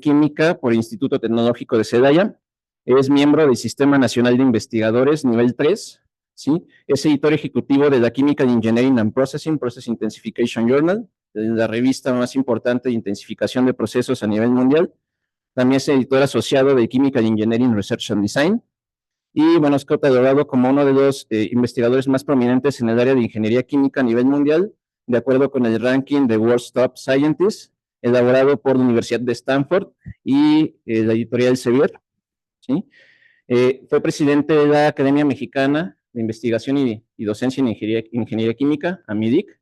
Química por el Instituto Tecnológico de Celaya. Es miembro del Sistema Nacional de Investigadores nivel 3, ¿sí? Es editor ejecutivo de la Chemical Engineering and Processing, Process Intensification Journal, la revista más importante de intensificación de procesos a nivel mundial. También es editor asociado de Chemical Engineering Research and Design. Y bueno, es catalogado como uno de los investigadores más prominentes en el área de ingeniería química a nivel mundial, de acuerdo con el ranking de World's Top Scientists, elaborado por la Universidad de Stanford y la editorial Sevier, ¿sí? Fue presidente de la Academia Mexicana de Investigación y Docencia en Ingeniería Química, AMIDIC,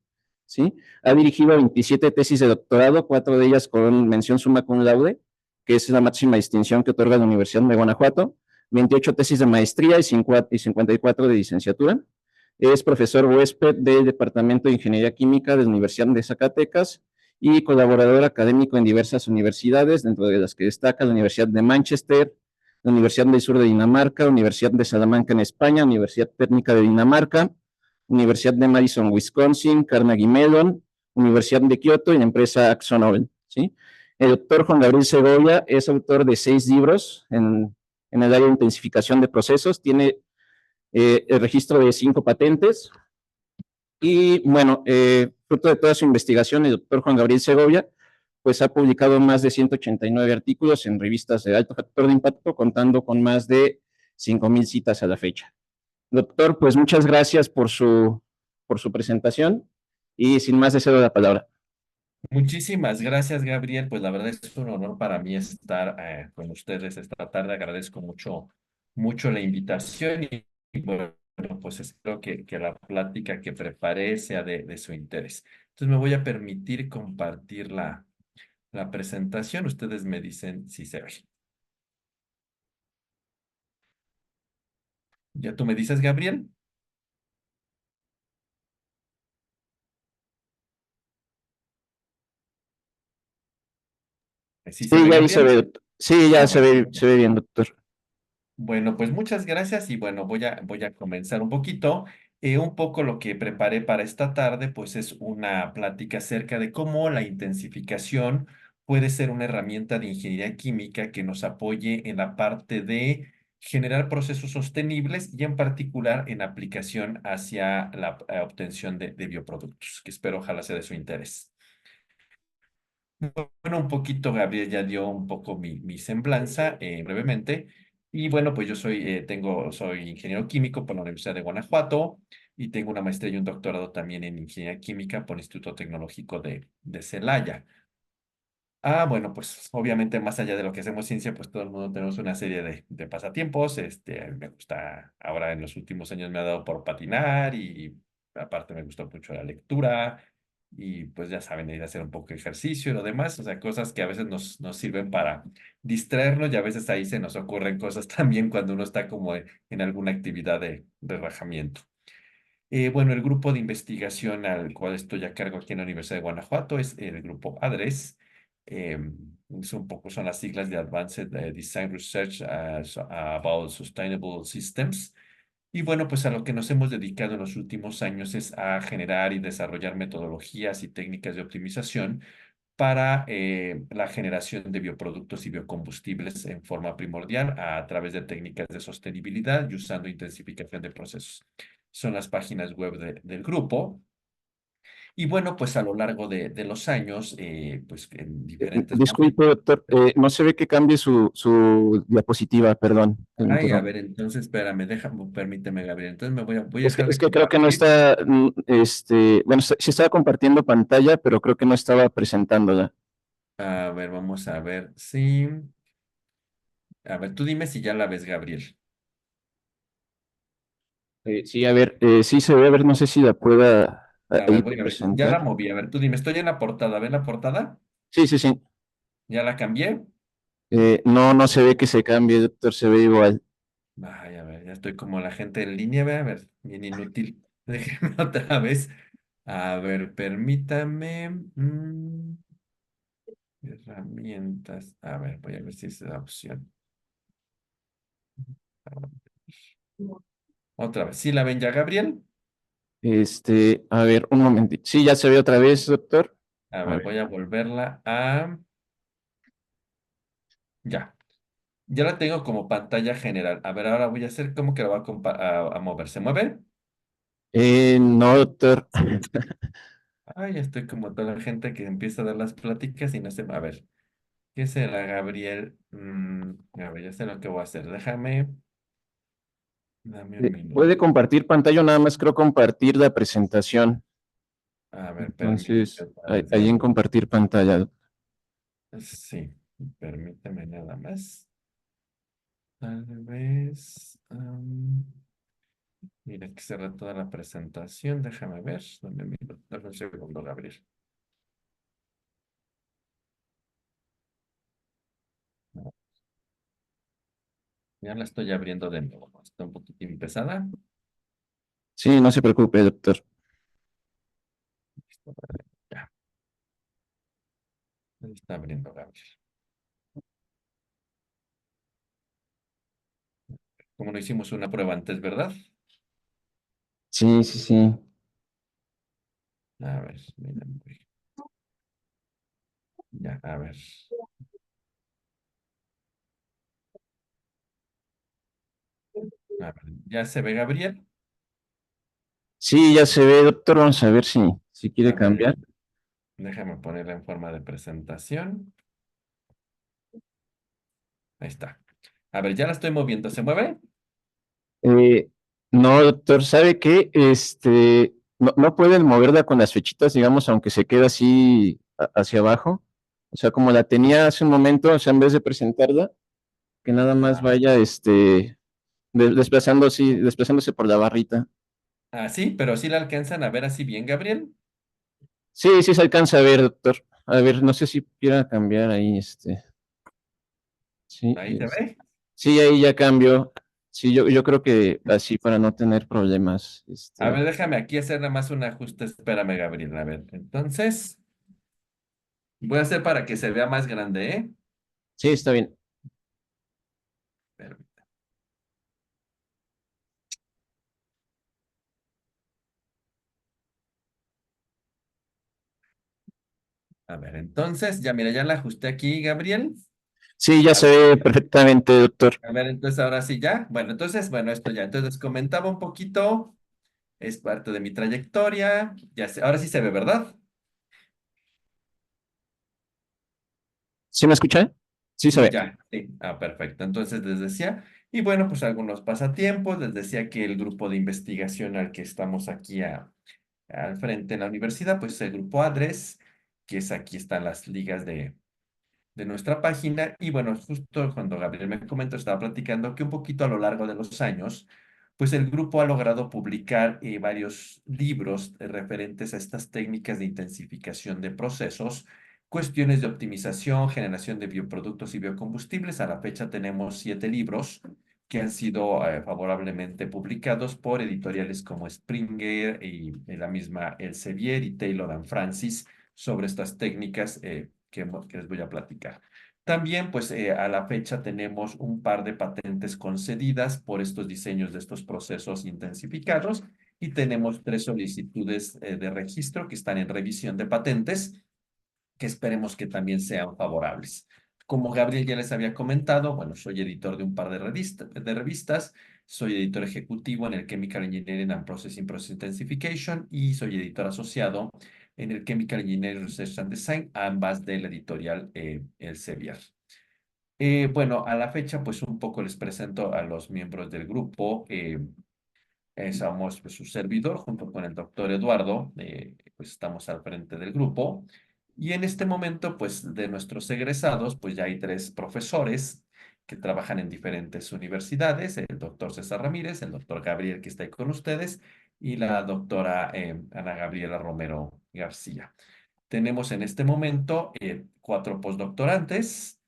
¿sí? Ha dirigido 27 tesis de doctorado, 4 de ellas con mención summa cum laude, que es la máxima distinción que otorga la Universidad de Guanajuato, 28 tesis de maestría y 54 de licenciatura. Es profesor huésped del Departamento de Ingeniería Química de la Universidad de Zacatecas y colaborador académico en diversas universidades, dentro de las que destaca la Universidad de Manchester, la Universidad del Sur de Dinamarca, Universidad de Salamanca en España, Universidad Técnica de Dinamarca, Universidad de Madison, Wisconsin, Carnegie Mellon, Universidad de Kioto y la empresa AkzoNobel, ¿sí? El doctor Juan Gabriel Segovia es autor de 6 libros en el área de intensificación de procesos, tiene el registro de 5 patentes y, bueno, fruto de toda su investigación, el doctor Juan Gabriel Segovia pues ha publicado más de 189 artículos en revistas de alto factor de impacto, contando con más de 5,000 citas a la fecha. Doctor, pues muchas gracias por su presentación y sin más deseo la palabra. Muchísimas gracias, Gabriel. Pues la verdad es un honor para mí estar con ustedes esta tarde. Agradezco mucho la invitación y bueno, pues espero que la plática que preparé sea de su interés. Entonces me voy a permitir compartir la presentación. Ustedes me dicen si se ve. ¿Ya tú me dices, Gabriel? ¿Sí se Sí, ve, ya ahí se Gabriel? ve, doctor. Sí, ya Bueno. se ve bien, doctor. Bueno, pues muchas gracias y bueno, voy a comenzar un poco lo que preparé para esta tarde, pues es una plática acerca de cómo la intensificación puede ser una herramienta de ingeniería química que nos apoye en la parte de generar procesos sostenibles y en particular en aplicación hacia la obtención de bioproductos, que espero ojalá sea de su interés. Bueno, un poquito, Gabriel ya dio un poco mi semblanza brevemente. Y bueno, pues yo soy ingeniero químico por la Universidad de Guanajuato y tengo una maestría y un doctorado también en ingeniería química por el Instituto Tecnológico de Celaya. Bueno, pues obviamente más allá de lo que hacemos ciencia, pues todo el mundo tenemos una serie de pasatiempos. Me gusta, ahora en los últimos años me ha dado por patinar y aparte me gusta mucho la lectura y pues ya saben, ir a hacer un poco de ejercicio y lo demás, o sea, cosas que a veces nos sirven para distraernos y a veces ahí se nos ocurren cosas también cuando uno está como en alguna actividad de relajamiento. Bueno, el grupo de investigación al cual estoy a cargo aquí en la Universidad de Guanajuato es el grupo ADRES. em, son las siglas de Advanced Design Research about Sustainable Systems. Y bueno, pues a lo que nos hemos dedicado en los últimos años es a generar y desarrollar metodologías y técnicas de optimización para la generación de bioproductos y biocombustibles en forma primordial a través de técnicas de sostenibilidad y usando intensificación de procesos. Son las páginas web del grupo. Y bueno, pues a lo largo de los años, pues en diferentes Disculpe, momentos. doctor, no se ve que cambie su diapositiva, perdón, que lo Ay, a interrumpo. ver, entonces espérame, permíteme, Gabriel. Entonces voy a dejar Es de que creo que no compartir. está, bueno, sí estaba compartiendo pantalla, pero creo que no estaba presentándola. A ver, vamos a ver. Sí. A ver, tú dime si ya la ves, Gabriel. Sí, a ver, sí se ve, a ver, no sé si la pueda A ahí ver, voy a ver. Ya presentar. la moví. A ver, tú dime, estoy en la portada. ¿Ves la portada? Sí, sí, sí. ¿Ya la cambié? No, no se ve que se cambie, doctor, se ve igual. Ay, a ver, ya estoy como la gente en línea, ve, a ver, bien inútil. Déjeme otra vez. A ver, permítame. Herramientas. A ver, voy a ver si es la opción. Otra vez. ¿Sí la ven ya, Gabriel? A ver, un momentito. Sí, ya se ve otra vez, doctor. A A ver, ver. voy a volverla a... Ya. Ya la tengo como pantalla general. A ver, ahora voy a hacer como que la voy a mover. ¿Se mueve? No, doctor. Ay, ya estoy como toda la gente que empieza a dar las pláticas y no se... A ver, ¿qué será, Gabriel? A ver, ya sé lo que voy a hacer. Dame un minuto. Puede compartir pantalla, nada más creo compartir la presentación. A ver, permíteme Entonces, otra ahí vez. en compartir pantalla. Sí, permíteme nada más. Tal vez... mira, que cerré toda la presentación. Déjame ver. Dame un minuto. Dame un segundo, Gabriel. Ya la estoy abriendo de nuevo. Está un poquitín pesada. Sí, no se preocupe, doctor. Listo, ya, ahí está abriendo, Gabriel. Como no hicimos una prueba antes, ¿verdad? Sí, sí, sí. A ver, miren, ya, a ver. A ver, ¿ya se ve, Gabriel? Sí, ya se ve, doctor. Vamos a ver si quiere A ver, cambiar. déjame ponerla en forma de presentación. Ahí está. A ver, ya la estoy moviendo. ¿Se mueve? Eh, no, doctor, ¿sabe qué? No pueden moverla con las fechitas, digamos, aunque se quede así hacia abajo. O sea, como la tenía hace un momento, o sea, en vez de presentarla, que nada más Ah, vaya, desplazándose por la barrita. sí, pero sí la alcanzan a ver así bien, Gabriel. Sí, sí se alcanza a ver, doctor. A ver, no sé si quiera cambiar ahí, sí, Ahí se ve. sí, ahí ya cambió. Sí, yo creo que así para no tener problemas, A ver, déjame aquí hacer nada más un ajuste. Espérame, Gabriel. A ver, entonces, voy a hacer para que se vea más grande, ¿eh? sí, está bien. Pero, a ver, entonces, ya mira, ya la ajusté aquí, Gabriel. Sí, ya A se ver, ve perfectamente, doctor. entonces ahora sí ya. Bueno, entonces, bueno, esto ya. Entonces comentaba un poquito, es parte de mi trayectoria. Ya sé, ahora sí se ve, ¿verdad? ¿Sí me escucha? Sí se ve. Ya, sí. Perfecto. Entonces les decía, y bueno, pues algunos pasatiempos. Les decía que el grupo de investigación al que estamos aquí al frente en la universidad, pues el grupo ADRES, que es aquí están las ligas de nuestra página. Y bueno, justo cuando Gabriel me comentó, estaba platicando que un poquito a lo largo de los años, pues el grupo ha logrado publicar varios libros referentes a estas técnicas de intensificación de procesos, cuestiones de optimización, generación de bioproductos y biocombustibles. A la fecha tenemos 7 libros que han sido favorablemente publicados por editoriales como Springer y la misma Elsevier y Taylor and Francis sobre estas técnicas que les voy a platicar. También, pues a la fecha tenemos un par de patentes concedidas por estos diseños de estos procesos intensificados y tenemos 3 solicitudes de registro que están en revisión de patentes que esperemos que también sean favorables. Como Gabriel ya les había comentado, bueno, soy editor de un par de revistas, soy editor ejecutivo en el Chemical Engineering and Process Intensification y soy editor asociado en el Chemical Engineering Research and Design, ambas de la editorial Elsevier. Bueno, a la fecha, pues un poco les presento a los miembros del grupo. Somos pues, su servidor junto con el doctor Eduardo, pues estamos al frente del grupo. Y en este momento, pues de nuestros egresados, pues ya hay 3 profesores que trabajan en diferentes universidades, el doctor César Ramírez, el doctor Gabriel que está ahí con ustedes y la doctora Ana Gabriela Romero García. Tenemos en este momento 4 postdoctorantes.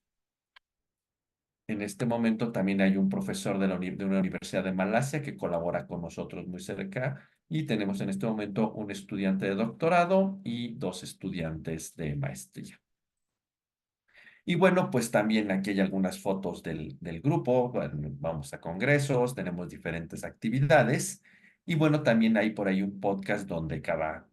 En este momento también hay un profesor de una universidad de Malasia que colabora con nosotros muy cerca y tenemos en este momento un estudiante de doctorado y 2 estudiantes de maestría. Y bueno, pues también aquí hay algunas fotos del grupo, bueno, vamos a congresos, tenemos diferentes actividades y bueno, también hay por ahí un podcast donde cada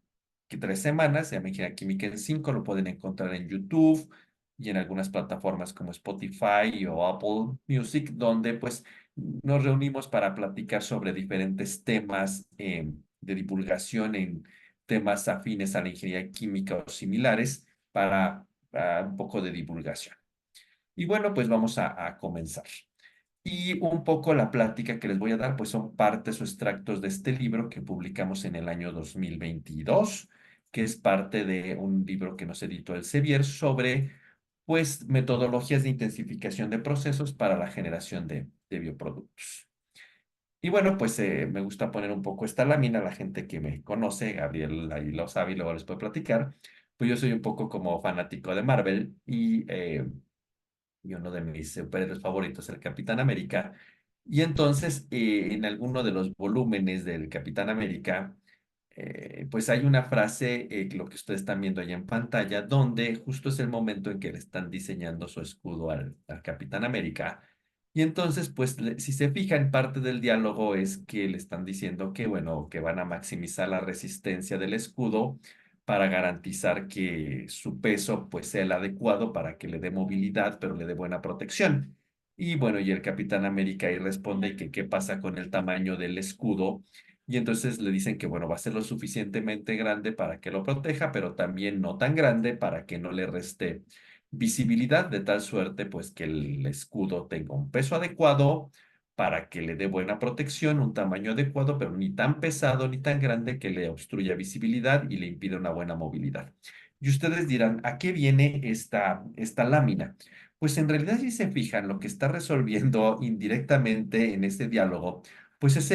3 semanas, se llama Ingeniería Química en 5, lo pueden encontrar en YouTube, y en algunas plataformas como Spotify o Apple Music, donde pues nos reunimos para platicar sobre diferentes temas de divulgación en temas afines a la ingeniería química o similares para un poco de divulgación. Y bueno, pues vamos a comenzar. Y un poco la plática que les voy a dar, pues son partes o extractos de este libro que publicamos en el año 2022, que es parte de un libro que nos editó el Sevier sobre, pues, metodologías de intensificación de procesos para la generación de bioproductos. Y bueno, pues me gusta poner un poco esta lámina, la gente que me conoce, Gabriel ahí lo sabe y luego les puedo platicar, pues yo soy un poco como fanático de Marvel y uno de mis superhéroes favoritos, el Capitán América. Y entonces, en alguno de los volúmenes del Capitán América, pues hay una frase, lo que ustedes están viendo allá en pantalla, donde justo es el momento en que le están diseñando su escudo al Capitán América. Y entonces, pues, si se fijan, parte del diálogo es que le están diciendo que, bueno, que van a maximizar la resistencia del escudo para garantizar que su peso, pues, sea el adecuado para que le dé movilidad, pero le dé buena protección. Y bueno, y el Capitán América ahí responde que qué pasa con el tamaño del escudo y entonces le dicen que, bueno, va a ser lo suficientemente grande para que lo proteja, pero también no tan grande para que no le reste visibilidad, de tal suerte, pues, que el escudo tenga un peso adecuado para que le dé buena protección, un tamaño adecuado, pero ni tan pesado ni tan grande que le obstruya visibilidad y le impida una buena movilidad. Y ustedes dirán, ¿a qué viene esta lámina? Pues en realidad, si se fijan, lo que está resolviendo indirectamente en este diálogo pues es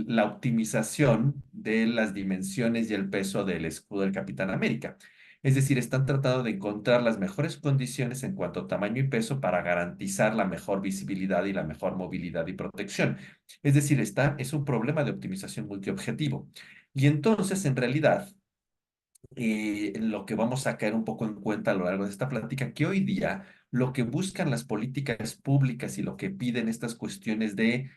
la optimización de las dimensiones y el peso del escudo del Capitán América. Es decir, están tratando de encontrar las mejores condiciones en cuanto a tamaño y peso para garantizar la mejor visibilidad y la mejor movilidad y protección. Es decir, es un problema de optimización multiobjetivo. Y entonces, en realidad, lo que vamos a caer un poco en cuenta a lo largo de esta plática, que hoy día lo que buscan las políticas públicas y lo que piden estas cuestiones de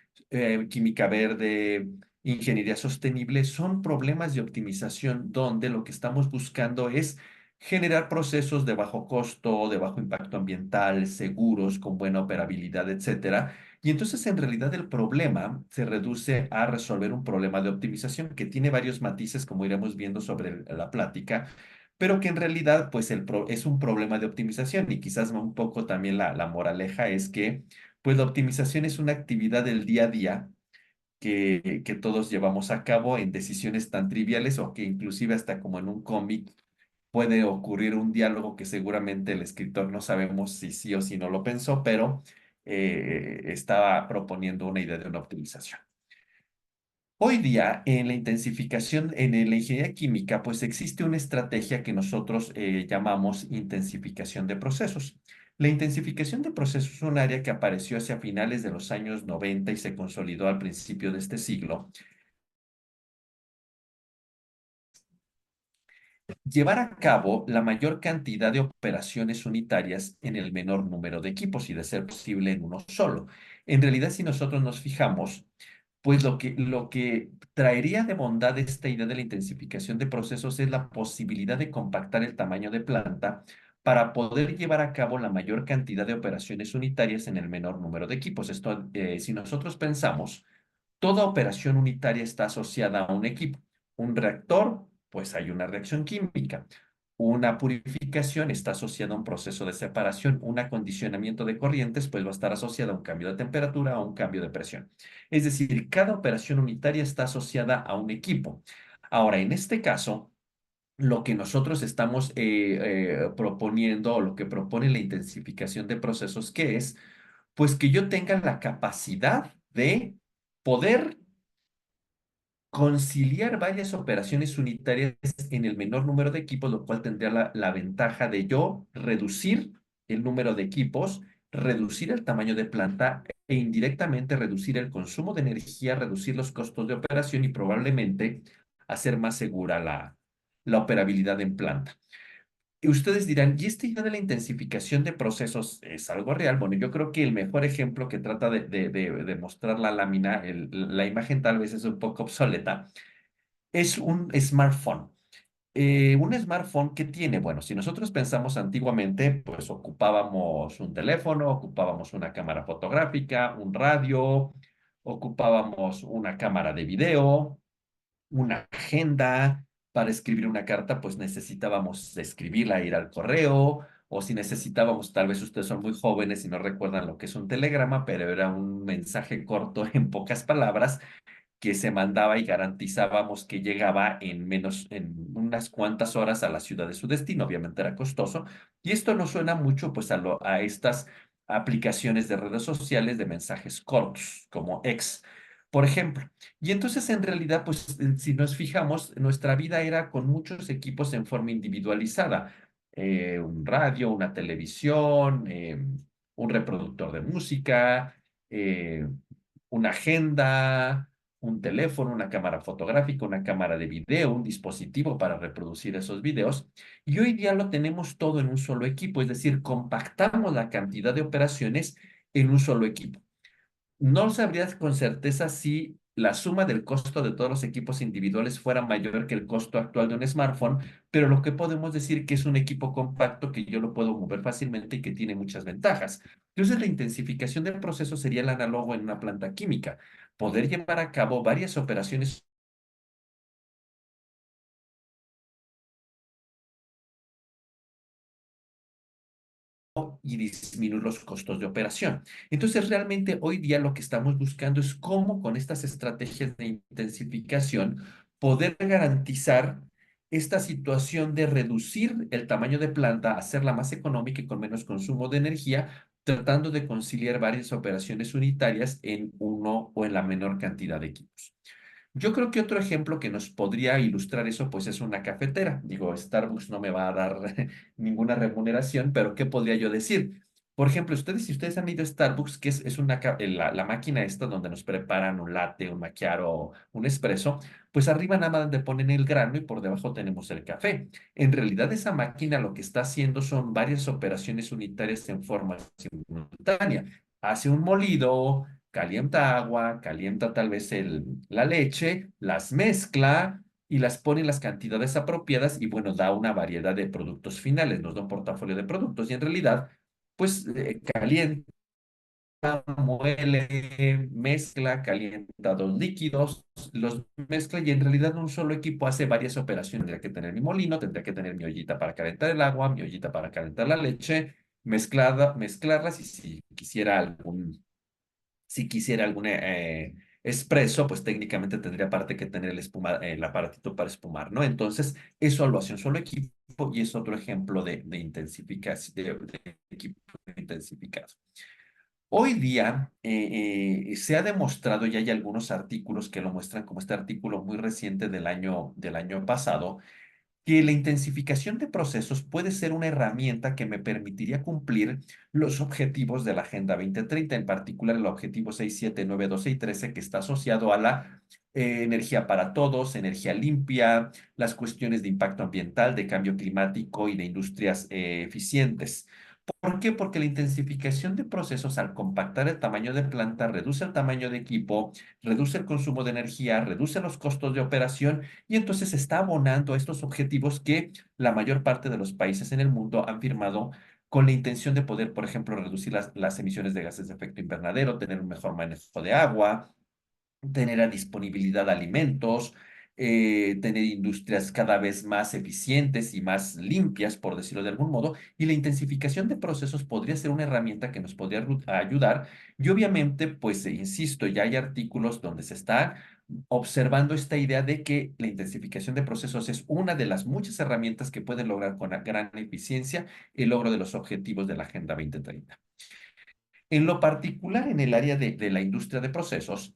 química verde, ingeniería sostenible, son problemas de optimización donde lo que estamos buscando es generar procesos de bajo costo, de bajo impacto ambiental, seguros, con buena operabilidad, etcétera. Y entonces en realidad el problema se reduce a resolver un problema de optimización que tiene varios matices, como iremos viendo sobre la plática, pero que en realidad pues es un problema de optimización y quizás un poco también la moraleja es que pues la optimización es una actividad del día a día que todos llevamos a cabo en decisiones tan triviales o que inclusive hasta como en un cómic puede ocurrir un diálogo que seguramente el escritor no sabemos si sí o si no lo pensó, pero estaba proponiendo una idea de una optimización. Hoy día, en la intensificación, la ingeniería química, pues existe una estrategia que nosotros llamamos intensificación de procesos. La intensificación de procesos es un área que apareció hacia finales de los años 90 y se consolidó al principio de este siglo. Llevar a cabo la mayor cantidad de operaciones unitarias en el menor número de equipos y de ser posible en uno solo. En realidad, si nosotros nos fijamos, pues lo que traería de bondad esta idea de la intensificación de procesos es la posibilidad de compactar el tamaño de planta para poder llevar a cabo la mayor cantidad de operaciones unitarias en el menor número de equipos. Esto, si nosotros pensamos, toda operación unitaria está asociada a un equipo. Un reactor, pues hay una reacción química. Una purificación está asociada a un proceso de separación. Un acondicionamiento de corrientes, pues va a estar asociada a un cambio de temperatura o un cambio de presión. Es decir, cada operación unitaria está asociada a un equipo. Ahora, en este caso, lo que nosotros estamos proponiendo o lo que propone la intensificación de procesos, ¿qué es? Pues que yo tenga la capacidad de poder conciliar varias operaciones unitarias en el menor número de equipos, lo cual tendría la ventaja de yo reducir el número de equipos, reducir el tamaño de planta e indirectamente reducir el consumo de energía, reducir los costos de operación y probablemente hacer más segura la operabilidad en planta. Y ustedes dirán, ¿y esta idea de la intensificación de procesos es algo real? Bueno, yo creo que el mejor ejemplo que trata de mostrar la lámina, la imagen tal vez es un poco obsoleta, es un smartphone. Un smartphone, ¿qué tiene? Bueno, si nosotros pensamos antiguamente, pues ocupábamos un teléfono, ocupábamos una cámara fotográfica, un radio, ocupábamos una cámara de video, una agenda. Para escribir una carta, pues necesitábamos escribirla, ir al correo, o si necesitábamos, tal vez ustedes son muy jóvenes y no recuerdan lo que es un telegrama, pero era un mensaje corto en pocas palabras que se mandaba y garantizábamos que llegaba en unas cuantas horas a la ciudad de su destino. Obviamente era costoso. Y esto nos suena mucho pues a estas aplicaciones de redes sociales de mensajes cortos, como X, por ejemplo. Y entonces en realidad, pues si nos fijamos, nuestra vida era con muchos equipos en forma individualizada. Un radio, una televisión, un reproductor de música, eh, una agenda, un teléfono, una cámara fotográfica, una cámara de video, un dispositivo para reproducir esos videos. Y hoy día lo tenemos todo en un solo equipo, es decir, compactamos la cantidad de operaciones en un solo equipo. No sabrías con certeza si la suma del costo de todos los equipos individuales fuera mayor que el costo actual de un smartphone, pero lo que podemos decir que es un equipo compacto que yo lo puedo mover fácilmente y que tiene muchas ventajas. Entonces, la intensificación del proceso sería el análogo en una planta química, poder llevar a cabo varias operaciones y disminuir los costos de operación. Entonces, realmente hoy día lo que estamos buscando es cómo con estas estrategias de intensificación poder garantizar esta situación de reducir el tamaño de planta, hacerla más económica y con menos consumo de energía, tratando de conciliar varias operaciones unitarias en uno o en la menor cantidad de equipos. Yo creo que otro ejemplo que nos podría ilustrar eso, pues es una cafetera. Digo, Starbucks no me va a dar ninguna remuneración, pero ¿qué podría yo decir? Por ejemplo, si ustedes han ido a Starbucks, que es la máquina esta donde nos preparan un latte, un macchiato, un espresso, pues arriba nada más le ponen el grano y por debajo tenemos el café. En realidad esa máquina lo que está haciendo son varias operaciones unitarias en forma simultánea. Hace un molido, calienta agua, calienta tal vez la leche, las mezcla y las pone en las cantidades apropiadas y bueno, da una variedad de productos finales, nos da un portafolio de productos y en realidad, pues calienta, muele, mezcla, calienta dos líquidos, los mezcla y en realidad un solo equipo hace varias operaciones. Tendría que tener mi molino, tendría que tener mi ollita para calentar el agua, mi ollita para calentar la leche, mezclarlas y si quisiera algún espresso, pues técnicamente tendría aparte que tener el aparatito para espumar, ¿no? Entonces, eso lo hace un solo equipo y es otro ejemplo de intensificación, de equipo intensificado. Hoy día se ha demostrado, y hay algunos artículos que lo muestran, como este artículo muy reciente del año pasado, que la intensificación de procesos puede ser una herramienta que me permitiría cumplir los objetivos de la Agenda 2030, en particular el objetivo 6, 7, 9, 12 y 13, que está asociado a la energía para todos, energía limpia, las cuestiones de impacto ambiental, de cambio climático y de industrias eficientes. ¿Por qué? Porque la intensificación de procesos al compactar el tamaño de planta reduce el tamaño de equipo, reduce el consumo de energía, reduce los costos de operación y entonces se está abonando a estos objetivos que la mayor parte de los países en el mundo han firmado con la intención de poder, por ejemplo, reducir las emisiones de gases de efecto invernadero, tener un mejor manejo de agua, tener a disponibilidad alimentos, tener industrias cada vez más eficientes y más limpias, por decirlo de algún modo, y la intensificación de procesos podría ser una herramienta que nos podría ayudar. Y obviamente, pues, insisto, ya hay artículos donde se está observando esta idea de que la intensificación de procesos es una de las muchas herramientas que pueden lograr con gran eficiencia el logro de los objetivos de la Agenda 2030. En lo particular, en el área de la industria de procesos,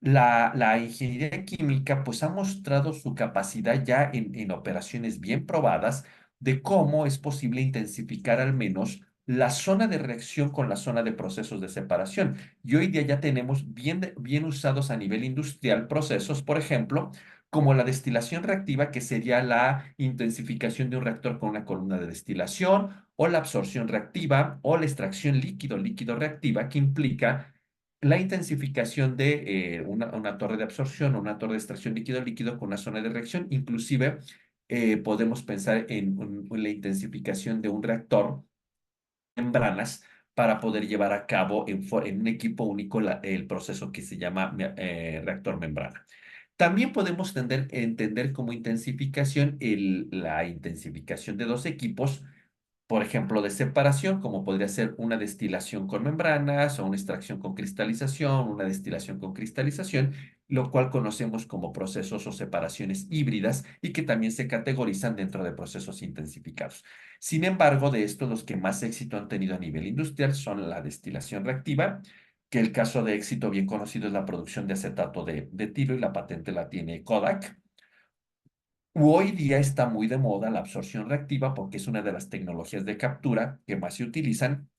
la ingeniería química pues ha mostrado su capacidad ya en operaciones bien probadas de cómo es posible intensificar al menos la zona de reacción con la zona de procesos de separación. Y hoy día ya tenemos bien usados a nivel industrial procesos, por ejemplo, como la destilación reactiva, que sería la intensificación de un reactor con una columna de destilación, o la absorción reactiva, o la extracción líquido-líquido reactiva, que implica la intensificación de una torre de absorción o una torre de extracción líquido-líquido con una zona de reacción, inclusive podemos pensar en la intensificación de un reactor membranas para poder llevar a cabo en un equipo único el proceso que se llama reactor membrana. También podemos entender como intensificación la intensificación de dos equipos, por ejemplo, de separación, como podría ser una destilación con membranas o una extracción con cristalización, una destilación con cristalización, lo cual conocemos como procesos o separaciones híbridas y que también se categorizan dentro de procesos intensificados. Sin embargo, de estos, los que más éxito han tenido a nivel industrial son la destilación reactiva, que el caso de éxito bien conocido es la producción de acetato de etilo y la patente la tiene Kodak. Hoy día está muy de moda la absorción reactiva porque es una de las tecnologías de captura que más se utilizan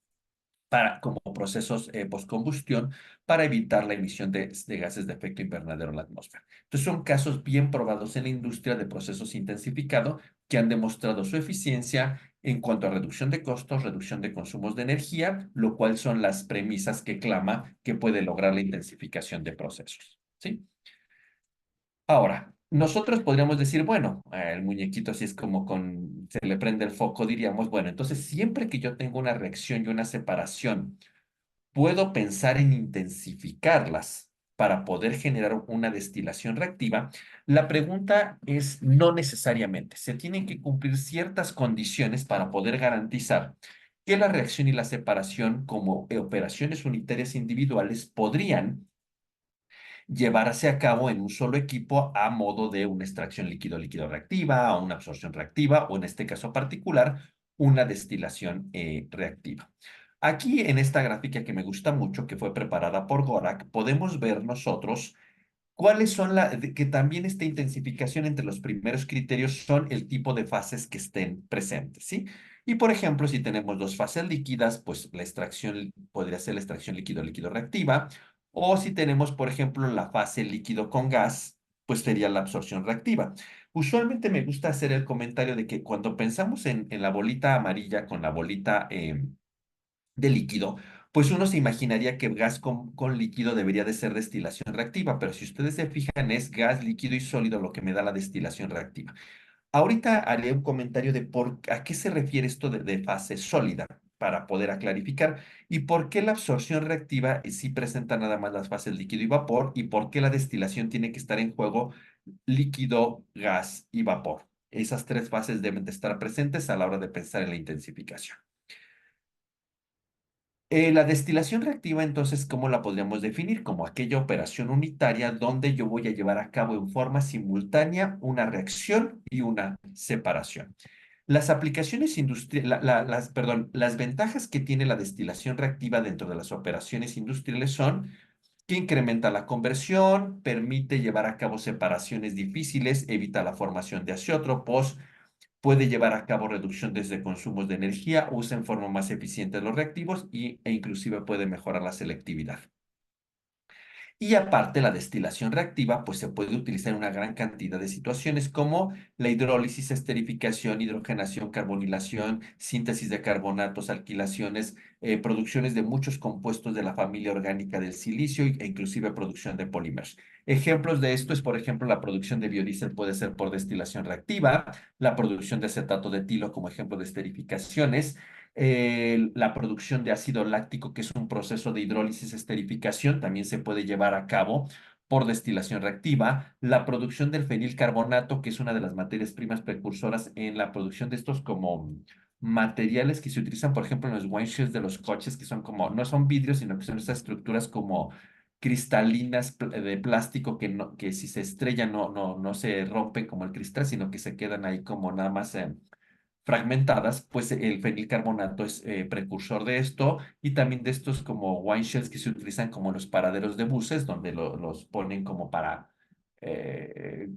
como procesos postcombustión para evitar la emisión de gases de efecto invernadero en la atmósfera. Entonces son casos bien probados en la industria de procesos intensificados que han demostrado su eficiencia en cuanto a reducción de costos, reducción de consumos de energía, lo cual son las premisas que clama que puede lograr la intensificación de procesos. ¿Sí? Ahora, nosotros podríamos decir, bueno, el muñequito así es como se le prende el foco, diríamos, bueno, entonces siempre que yo tengo una reacción y una separación, puedo pensar en intensificarlas para poder generar una destilación reactiva. La pregunta es no necesariamente. Se tienen que cumplir ciertas condiciones para poder garantizar que la reacción y la separación como operaciones unitarias individuales podrían llevarse a cabo en un solo equipo a modo de una extracción líquido-líquido reactiva, o una absorción reactiva, o en este caso particular, una destilación reactiva. Aquí en esta gráfica que me gusta mucho, que fue preparada por Gorak, podemos ver nosotros cuáles son que también esta intensificación entre los primeros criterios son el tipo de fases que estén presentes, ¿sí? Y por ejemplo, si tenemos dos fases líquidas, pues la extracción podría ser la extracción líquido-líquido reactiva, o si tenemos, por ejemplo, la fase líquido con gas, pues sería la absorción reactiva. Usualmente me gusta hacer el comentario de que cuando pensamos en la bolita amarilla con la bolita de líquido, pues uno se imaginaría que gas con líquido debería de ser destilación reactiva, pero si ustedes se fijan es gas, líquido y sólido lo que me da la destilación reactiva. Ahorita haré un comentario de a qué se refiere esto de fase sólida para poder clarificar y por qué la absorción reactiva sí presenta nada más las fases líquido y vapor y por qué la destilación tiene que estar en juego líquido, gas y vapor. Esas tres fases deben de estar presentes a la hora de pensar en la intensificación. La destilación reactiva, entonces, ¿cómo la podríamos definir? Como aquella operación unitaria donde yo voy a llevar a cabo en forma simultánea una reacción y una separación. Las aplicaciones industriales, perdón, las ventajas que tiene la destilación reactiva dentro de las operaciones industriales son que incrementa la conversión, permite llevar a cabo separaciones difíciles, evita la formación de azeótropos, puede llevar a cabo reducción desde consumos de energía, usa en forma más eficiente los reactivos e inclusive puede mejorar la selectividad. Y aparte, la destilación reactiva, pues se puede utilizar en una gran cantidad de situaciones como la hidrólisis, esterificación, hidrogenación, carbonilación, síntesis de carbonatos, alquilaciones, producciones de muchos compuestos de la familia orgánica del silicio e inclusive producción de polímeros. Ejemplos de esto es, por ejemplo, la producción de biodiesel puede ser por destilación reactiva, la producción de acetato de etilo como ejemplo de esterificaciones, la producción de ácido láctico, que es un proceso de hidrólisis esterificación, también se puede llevar a cabo por destilación reactiva, la producción del fenilcarbonato, que es una de las materias primas precursoras en la producción de estos como materiales que se utilizan, por ejemplo, en los windshields de los coches, que son como, no son vidrios, sino que son estas estructuras como cristalinas de plástico que si se estrellan no se rompen como el cristal, sino que se quedan ahí como nada más fragmentadas, pues el fenilcarbonato es precursor de esto y también de estos como wine shells que se utilizan como los paraderos de buses, donde los ponen como para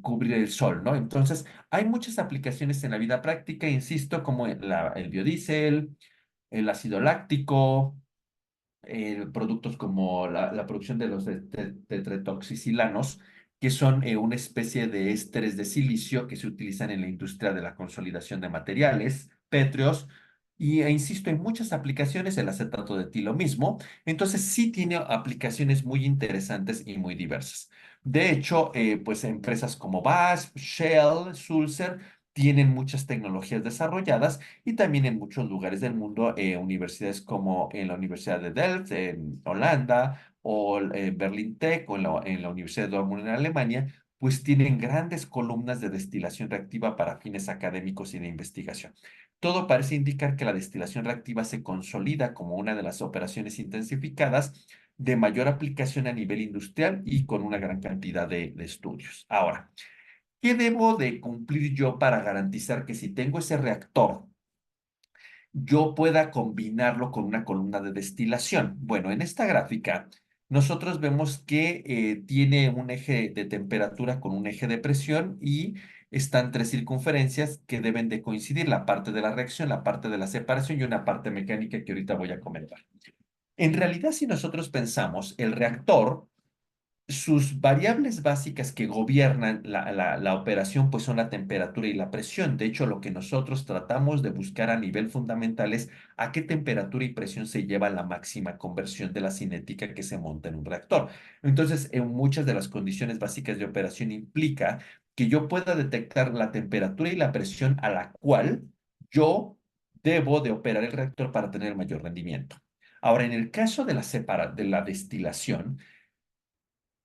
cubrir el sol, ¿no? Entonces, hay muchas aplicaciones en la vida práctica, insisto, como el biodiesel, el ácido láctico, productos como la producción de los tetretoxicilanos, que son una especie de ésteres de silicio que se utilizan en la industria de la consolidación de materiales pétreos. Insisto, en muchas aplicaciones el acetato de etilo mismo, entonces sí tiene aplicaciones muy interesantes y muy diversas. De hecho, pues empresas como BASF, Shell, Sulzer tienen muchas tecnologías desarrolladas y también en muchos lugares del mundo, universidades como en la Universidad de Delft, en Holanda, o Berlin Tech, o en la Universidad de Dortmund en Alemania, pues tienen grandes columnas de destilación reactiva para fines académicos y de investigación. Todo parece indicar que la destilación reactiva se consolida como una de las operaciones intensificadas de mayor aplicación a nivel industrial y con una gran cantidad de estudios. Ahora, ¿qué debo de cumplir yo para garantizar que si tengo ese reactor, yo pueda combinarlo con una columna de destilación? Bueno, en esta gráfica nosotros vemos que tiene un eje de temperatura con un eje de presión y están tres circunferencias que deben de coincidir, la parte de la reacción, la parte de la separación y una parte mecánica que ahorita voy a comentar. En realidad, si nosotros pensamos, el reactor, sus variables básicas que gobiernan la operación, pues son la temperatura y la presión. De hecho, lo que nosotros tratamos de buscar a nivel fundamental es a qué temperatura y presión se lleva la máxima conversión de la cinética que se monta en un reactor. Entonces, en muchas de las condiciones básicas de operación implica que yo pueda detectar la temperatura y la presión a la cual yo debo de operar el reactor para tener mayor rendimiento. Ahora, en el caso de de la destilación,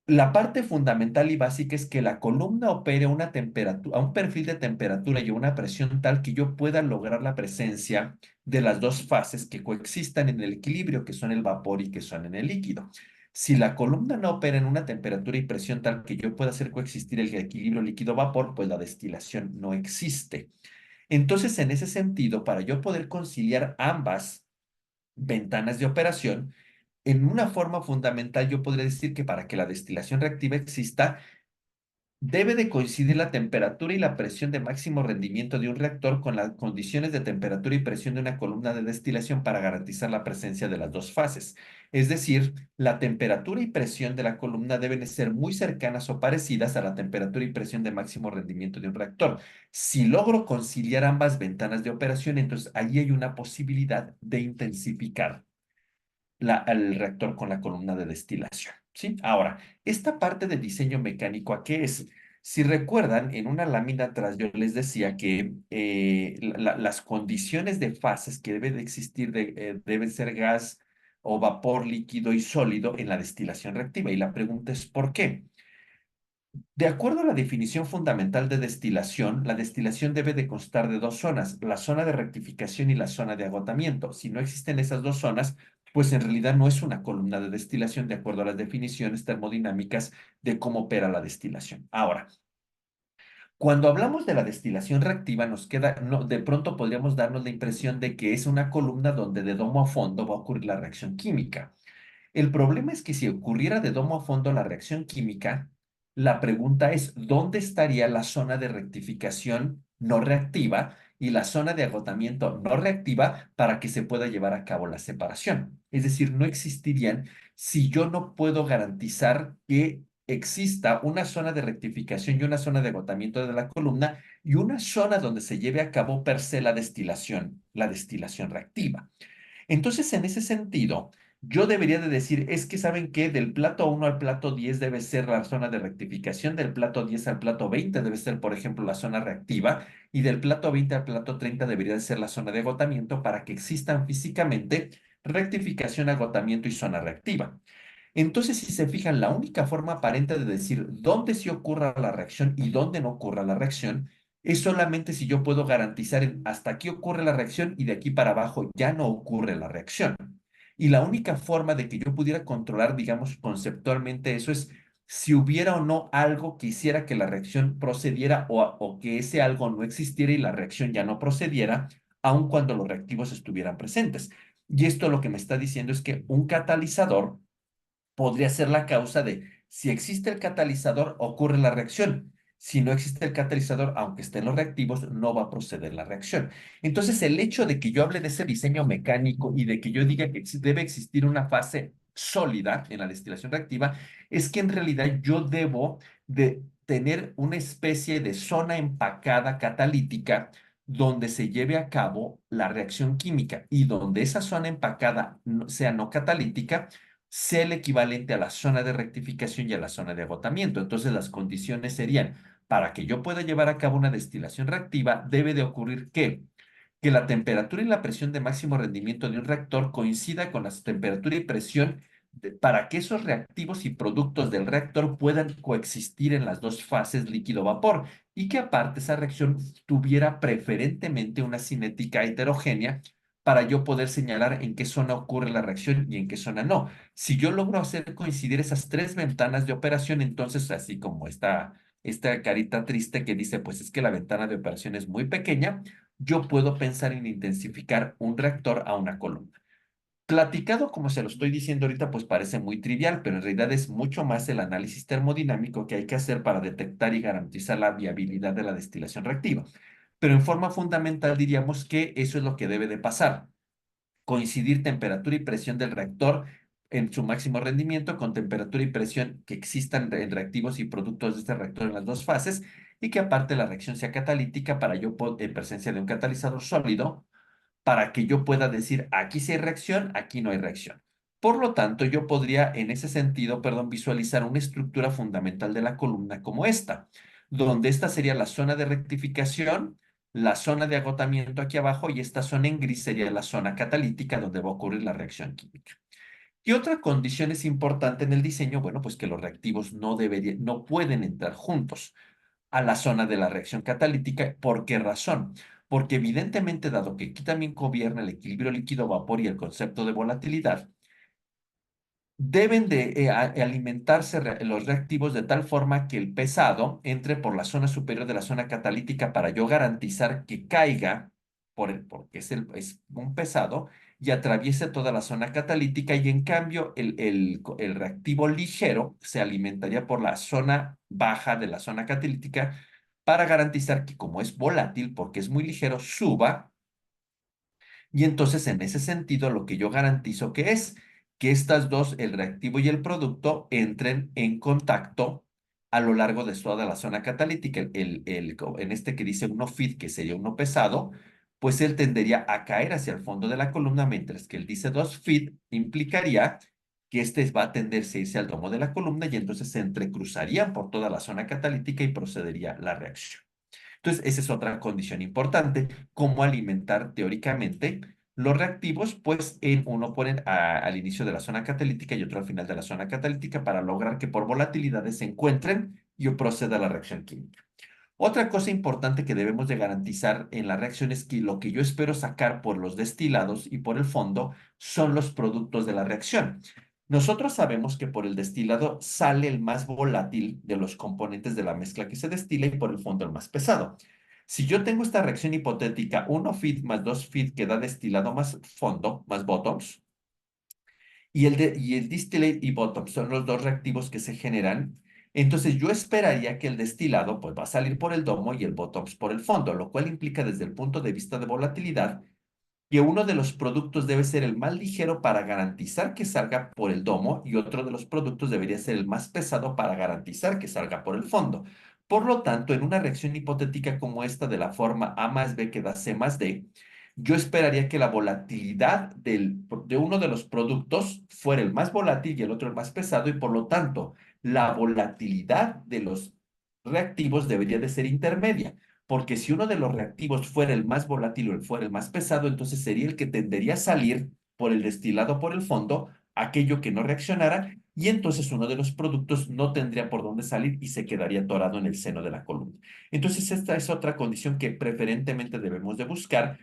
la parte fundamental y básica es que la columna opere a una temperatura, a un perfil de temperatura y a una presión tal que yo pueda lograr la presencia de las dos fases que coexistan en el equilibrio, que son el vapor y que son en el líquido. Si la columna no opera en una temperatura y presión tal que yo pueda hacer coexistir el equilibrio líquido-vapor, pues la destilación no existe. Entonces, en ese sentido, para yo poder conciliar ambas ventanas de operación, en una forma fundamental, yo podría decir que para que la destilación reactiva exista, debe de coincidir la temperatura y la presión de máximo rendimiento de un reactor con las condiciones de temperatura y presión de una columna de destilación para garantizar la presencia de las dos fases. Es decir, la temperatura y presión de la columna deben de ser muy cercanas o parecidas a la temperatura y presión de máximo rendimiento de un reactor. Si logro conciliar ambas ventanas de operación, entonces ahí hay una posibilidad de intensificar al reactor con la columna de destilación, ¿sí? Ahora, esta parte de diseño mecánico, ¿a qué es? Si recuerdan, en una lámina atrás yo les decía que las condiciones de fases que deben de existir deben ser gas o vapor líquido y sólido en la destilación reactiva. Y la pregunta es, ¿por qué? De acuerdo a la definición fundamental de destilación, la destilación debe de constar de dos zonas, la zona de rectificación y la zona de agotamiento. Si no existen esas dos zonas, pues en realidad no es una columna de destilación de acuerdo a las definiciones termodinámicas de cómo opera la destilación. Ahora, cuando hablamos de la destilación reactiva, nos queda, no, de pronto podríamos darnos la impresión de que es una columna donde de domo a fondo va a ocurrir la reacción química. El problema es que si ocurriera de domo a fondo la reacción química, la pregunta es, ¿dónde estaría la zona de rectificación no reactiva y la zona de agotamiento no reactiva para que se pueda llevar a cabo la separación? Es decir, no existirían si yo no puedo garantizar que exista una zona de rectificación y una zona de agotamiento de la columna y una zona donde se lleve a cabo per se la destilación reactiva. Entonces, en ese sentido, yo debería de decir, es que saben que del plato 1 al plato 10 debe ser la zona de rectificación, del plato 10 al plato 20 debe ser, por ejemplo, la zona reactiva, y del plato 20 al plato 30 debería de ser la zona de agotamiento para que existan físicamente rectificación, agotamiento y zona reactiva. Entonces, si se fijan, la única forma aparente de decir dónde sí ocurra la reacción y dónde no ocurra la reacción es solamente si yo puedo garantizar hasta aquí ocurre la reacción y de aquí para abajo ya no ocurre la reacción. Y la única forma de que yo pudiera controlar, digamos, conceptualmente eso es si hubiera o no algo que hiciera que la reacción procediera o que ese algo no existiera y la reacción ya no procediera, aun cuando los reactivos estuvieran presentes. Y esto lo que me está diciendo es que un catalizador podría ser la causa de si existe el catalizador, ocurre la reacción. Si no existe el catalizador, aunque estén los reactivos, no va a proceder la reacción. Entonces, el hecho de que yo hable de ese diseño mecánico y de que yo diga que debe existir una fase sólida en la destilación reactiva, es que en realidad yo debo de tener una especie de zona empacada catalítica donde se lleve a cabo la reacción química y donde esa zona empacada sea no catalítica, sea el equivalente a la zona de rectificación y a la zona de agotamiento. Entonces, las condiciones serían Para que yo pueda llevar a cabo una destilación reactiva, debe de ocurrir que la temperatura y la presión de máximo rendimiento de un reactor coincida con la temperatura y presión para que esos reactivos y productos del reactor puedan coexistir en las dos fases líquido-vapor y que aparte esa reacción tuviera preferentemente una cinética heterogénea para yo poder señalar en qué zona ocurre la reacción y en qué zona no. Si yo logro hacer coincidir esas tres ventanas de operación, entonces así como esta carita triste que dice, pues es que la ventana de operación es muy pequeña, yo puedo pensar en intensificar un reactor a una columna. Platicado como se lo estoy diciendo ahorita, pues parece muy trivial, pero en realidad es mucho más el análisis termodinámico que hay que hacer para detectar y garantizar la viabilidad de la destilación reactiva. Pero en forma fundamental diríamos que eso es lo que debe de pasar: coincidir temperatura y presión del reactor en su máximo rendimiento con temperatura y presión que existan en reactivos y productos de este reactor en las dos fases, y que aparte la reacción sea catalítica para yo, en presencia de un catalizador sólido, para que yo pueda decir aquí sí hay reacción, aquí no hay reacción. Por lo tanto, yo podría en ese sentido, perdón, visualizar una estructura fundamental de la columna como esta, donde esta sería la zona de rectificación, la zona de agotamiento aquí abajo, y esta zona en gris sería la zona catalítica donde va a ocurrir la reacción química. ¿Qué otra condición es importante en el diseño? Bueno, pues que los reactivos no pueden entrar juntos a la zona de la reacción catalítica. ¿Por qué razón? Porque evidentemente, dado que aquí también gobierna el equilibrio líquido-vapor y el concepto de volatilidad, deben de alimentarse los reactivos de tal forma que el pesado entre por la zona superior de la zona catalítica para yo garantizar que caiga, porque es un pesado, y atraviese toda la zona catalítica, y en cambio el reactivo ligero se alimentaría por la zona baja de la zona catalítica para garantizar que, como es volátil, porque es muy ligero, suba. Y entonces, en ese sentido, lo que yo garantizo que es que estas dos, el reactivo y el producto, entren en contacto a lo largo de toda la zona catalítica. En este que dice uno feed, que sería uno pesado, pues él tendería a caer hacia el fondo de la columna, mientras que él dice dos feed implicaría que este va a tenderse a irse al domo de la columna, y entonces se entrecruzarían por toda la zona catalítica y procedería la reacción. Entonces, esa es otra condición importante: cómo alimentar teóricamente los reactivos, pues uno pone al inicio de la zona catalítica y otro al final de la zona catalítica, para lograr que por volatilidades se encuentren y proceda la reacción química. Otra cosa importante que debemos de garantizar en la reacción es que lo que yo espero sacar por los destilados y por el fondo son los productos de la reacción. Nosotros sabemos que por el destilado sale el más volátil de los componentes de la mezcla que se destila, y por el fondo el más pesado. Si yo tengo esta reacción hipotética, 1 feed más 2 feed, que da destilado más fondo, más bottoms, y el distillate y bottom son los dos reactivos que se generan, entonces yo esperaría que el destilado pues va a salir por el domo y el bottoms por el fondo, lo cual implica, desde el punto de vista de volatilidad, que uno de los productos debe ser el más ligero para garantizar que salga por el domo, y otro de los productos debería ser el más pesado para garantizar que salga por el fondo. Por lo tanto, en una reacción hipotética como esta, de la forma A más B que da C más D, yo esperaría que la volatilidad de uno de los productos fuera el más volátil y el otro el más pesado, y por lo tanto, la volatilidad de los reactivos debería de ser intermedia. Porque si uno de los reactivos fuera el más volátil o fuera el más pesado, entonces sería el que tendería a salir por el destilado por el fondo, aquello que no reaccionara, y entonces uno de los productos no tendría por dónde salir y se quedaría atorado en el seno de la columna. Entonces, esta es otra condición que preferentemente debemos de buscar: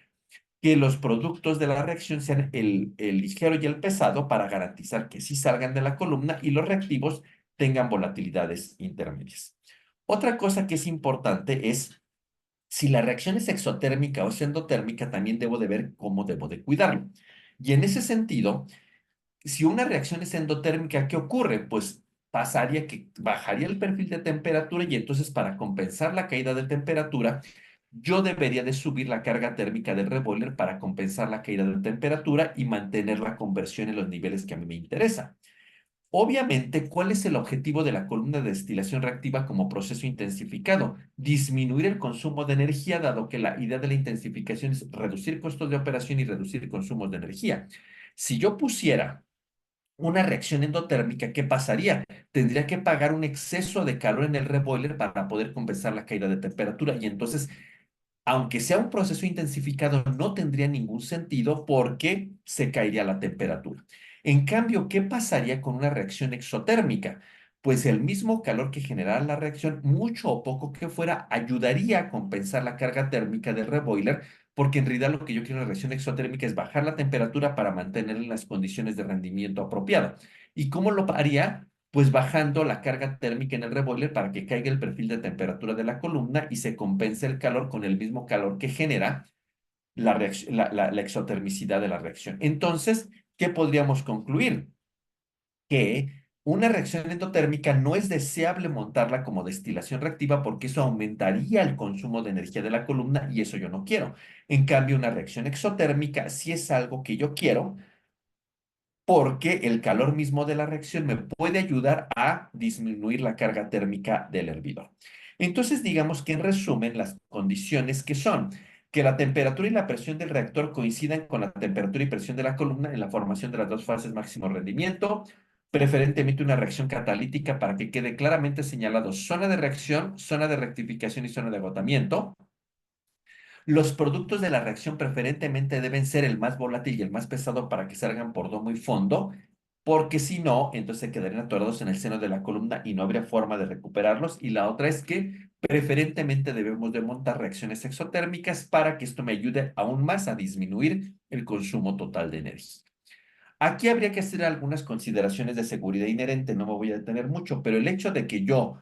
que los productos de la reacción sean el ligero y el pesado, para garantizar que sí salgan de la columna y los reactivos tengan volatilidades intermedias. Otra cosa que es importante es, si la reacción es exotérmica o es endotérmica, también debo de ver cómo debo de cuidarlo. Y en ese sentido, si una reacción es endotérmica, ¿qué ocurre? Pues pasaría que bajaría el perfil de temperatura, y entonces, para compensar la caída de temperatura, yo debería de subir la carga térmica del reboiler para compensar la caída de temperatura y mantener la conversión en los niveles que a mí me interesa. Obviamente, ¿cuál es el objetivo de la columna de destilación reactiva como proceso intensificado? Disminuir el consumo de energía, dado que la idea de la intensificación es reducir costos de operación y reducir consumos de energía. Si yo pusiera una reacción endotérmica, ¿qué pasaría? Tendría que pagar un exceso de calor en el reboiler para poder compensar la caída de temperatura y entonces aunque sea un proceso intensificado, no tendría ningún sentido porque se caería la temperatura. En cambio, ¿qué pasaría con una reacción exotérmica? Pues el mismo calor que generara la reacción, mucho o poco que fuera, ayudaría a compensar la carga térmica del reboiler, porque en realidad lo que yo quiero en una reacción exotérmica es bajar la temperatura para mantener en las condiciones de rendimiento apropiadas. ¿Y cómo lo haría? Pues bajando la carga térmica en el reboiler para que caiga el perfil de temperatura de la columna y se compense el calor con el mismo calor que genera la exotermicidad de la reacción. Entonces, ¿qué podríamos concluir? Que una reacción endotérmica no es deseable montarla como destilación reactiva porque eso aumentaría el consumo de energía de la columna y eso yo no quiero. En cambio, una reacción exotérmica sí es algo que yo quiero porque el calor mismo de la reacción me puede ayudar a disminuir la carga térmica del hervidor. Entonces, digamos que en resumen, las condiciones que son que la temperatura y la presión del reactor coincidan con la temperatura y presión de la columna en la formación de las dos fases máximo rendimiento, preferentemente una reacción catalítica para que quede claramente señalado zona de reacción, zona de rectificación y zona de agotamiento. Los productos de la reacción preferentemente deben ser el más volátil y el más pesado para que salgan por domo y fondo, porque si no, entonces se quedarían atorados en el seno de la columna y no habría forma de recuperarlos. Y la otra es que preferentemente debemos de montar reacciones exotérmicas para que esto me ayude aún más a disminuir el consumo total de energía. Aquí habría que hacer algunas consideraciones de seguridad inherente, no me voy a detener mucho, pero el hecho de que yo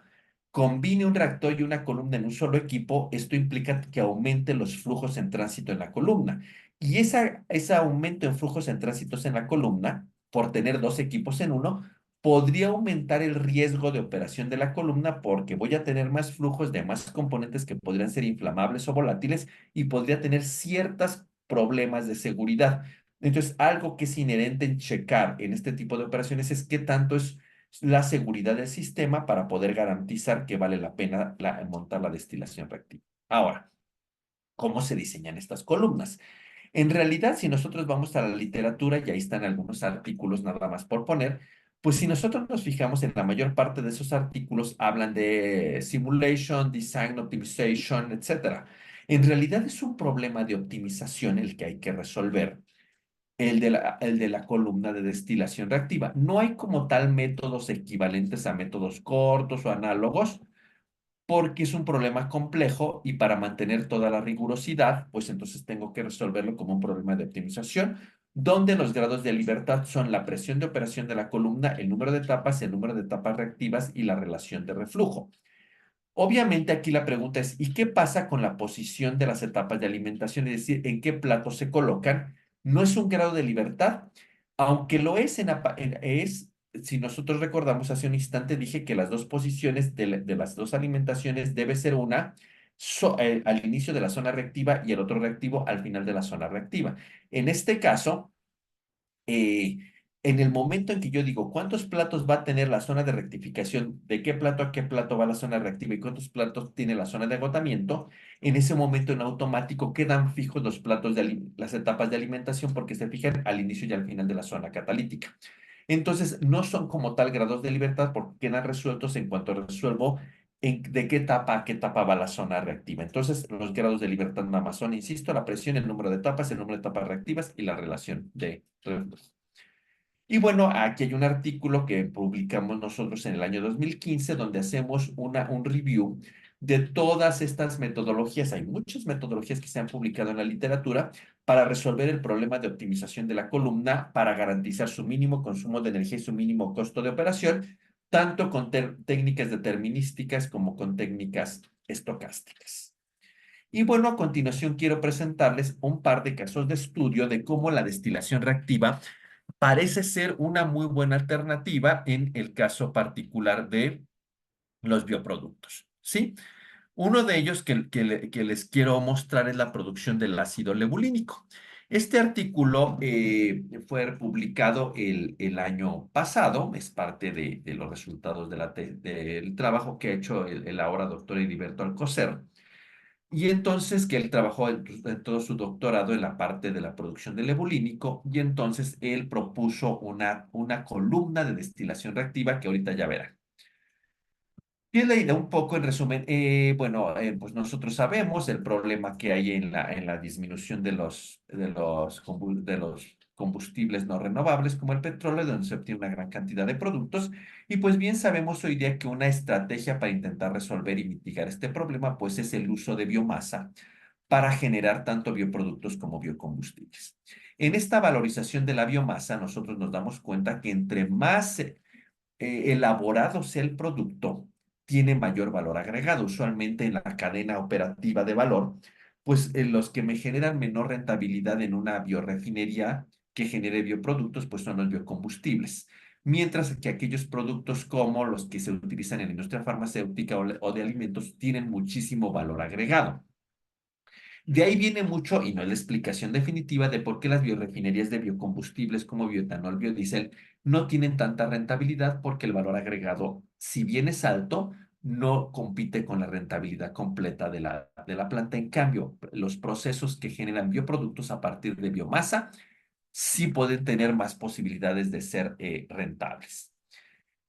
combine un reactor y una columna en un solo equipo, esto implica que aumente los flujos en tránsito en la columna. Y ese aumento en flujos en tránsitos en la columna, por tener dos equipos en uno, podría aumentar el riesgo de operación de la columna porque voy a tener más flujos de más componentes que podrían ser inflamables o volátiles y podría tener ciertos problemas de seguridad. Entonces, algo que es inherente en checar en este tipo de operaciones es qué tanto es la seguridad del sistema para poder garantizar que vale la pena montar la destilación reactiva. Ahora, ¿cómo se diseñan estas columnas? En realidad, si nosotros vamos a la literatura, y ahí están algunos artículos nada más por poner, pues si nosotros nos fijamos en la mayor parte de esos artículos, hablan de simulation, design, optimization, etcétera. En realidad es un problema de optimización el que hay que resolver el de la columna de destilación reactiva. No hay como tal métodos equivalentes a métodos cortos o análogos, porque es un problema complejo y para mantener toda la rigurosidad, pues entonces tengo que resolverlo como un problema de optimización, donde los grados de libertad son la presión de operación de la columna, el número de etapas, el número de etapas reactivas y la relación de reflujo. Obviamente aquí la pregunta es, ¿y qué pasa con la posición de las etapas de alimentación? Es decir, ¿en qué plato se colocan? No es un grado de libertad, aunque lo es, si nosotros recordamos hace un instante, dije que las dos posiciones de las dos alimentaciones debe ser una al inicio de la zona reactiva y el otro reactivo al final de la zona reactiva. En este caso, eh, en el momento en que yo digo cuántos platos va a tener la zona de rectificación, de qué plato a qué plato va la zona reactiva y cuántos platos tiene la zona de agotamiento, en ese momento en automático quedan fijos los platos las etapas de alimentación porque se fijan al inicio y al final de la zona catalítica. Entonces, no son como tal grados de libertad porque quedan resueltos en cuanto resuelvo de qué etapa a qué etapa va la zona reactiva. Entonces, los grados de libertad nada más son, insisto, la presión, el número de etapas, el número de etapas reactivas y la relación de reflujo. Y bueno, aquí hay un artículo que publicamos nosotros en el año 2015 donde hacemos un review de todas estas metodologías. Hay muchas metodologías que se han publicado en la literatura para resolver el problema de optimización de la columna para garantizar su mínimo consumo de energía y su mínimo costo de operación, tanto con técnicas determinísticas como con técnicas estocásticas. Y bueno, a continuación quiero presentarles un par de casos de estudio de cómo la destilación reactiva parece ser una muy buena alternativa en el caso particular de los bioproductos, ¿sí? Uno de ellos que les quiero mostrar es la producción del ácido lebulínico. Este artículo fue publicado el año pasado, es parte de los resultados del trabajo que ha hecho el ahora doctor Heriberto Alcocer, Y entonces que él trabajó en todo su doctorado en la parte de la producción del lebulínico y entonces él propuso una columna de destilación reactiva que ahorita ya verán. ¿Qué es la idea? Un poco en resumen, bueno, pues nosotros sabemos el problema que hay en la disminución de los combustibles no renovables como el petróleo, donde se obtiene una gran cantidad de productos. Y pues bien sabemos hoy día que una estrategia para intentar resolver y mitigar este problema, pues es el uso de biomasa para generar tanto bioproductos como biocombustibles. En esta valorización de la biomasa, nosotros nos damos cuenta que entre más elaborado sea el producto, tiene mayor valor agregado. Usualmente en la cadena operativa de valor, pues los que me generan menor rentabilidad en una biorefinería que genere bioproductos, pues son los biocombustibles. Mientras que aquellos productos como los que se utilizan en la industria farmacéutica o de alimentos tienen muchísimo valor agregado. De ahí viene mucho, y no es la explicación definitiva, de por qué las biorefinerías de biocombustibles como bioetanol, biodiesel, no tienen tanta rentabilidad, porque el valor agregado, si bien es alto, no compite con la rentabilidad completa de la planta. En cambio, los procesos que generan bioproductos a partir de biomasa sí pueden tener más posibilidades de ser rentables.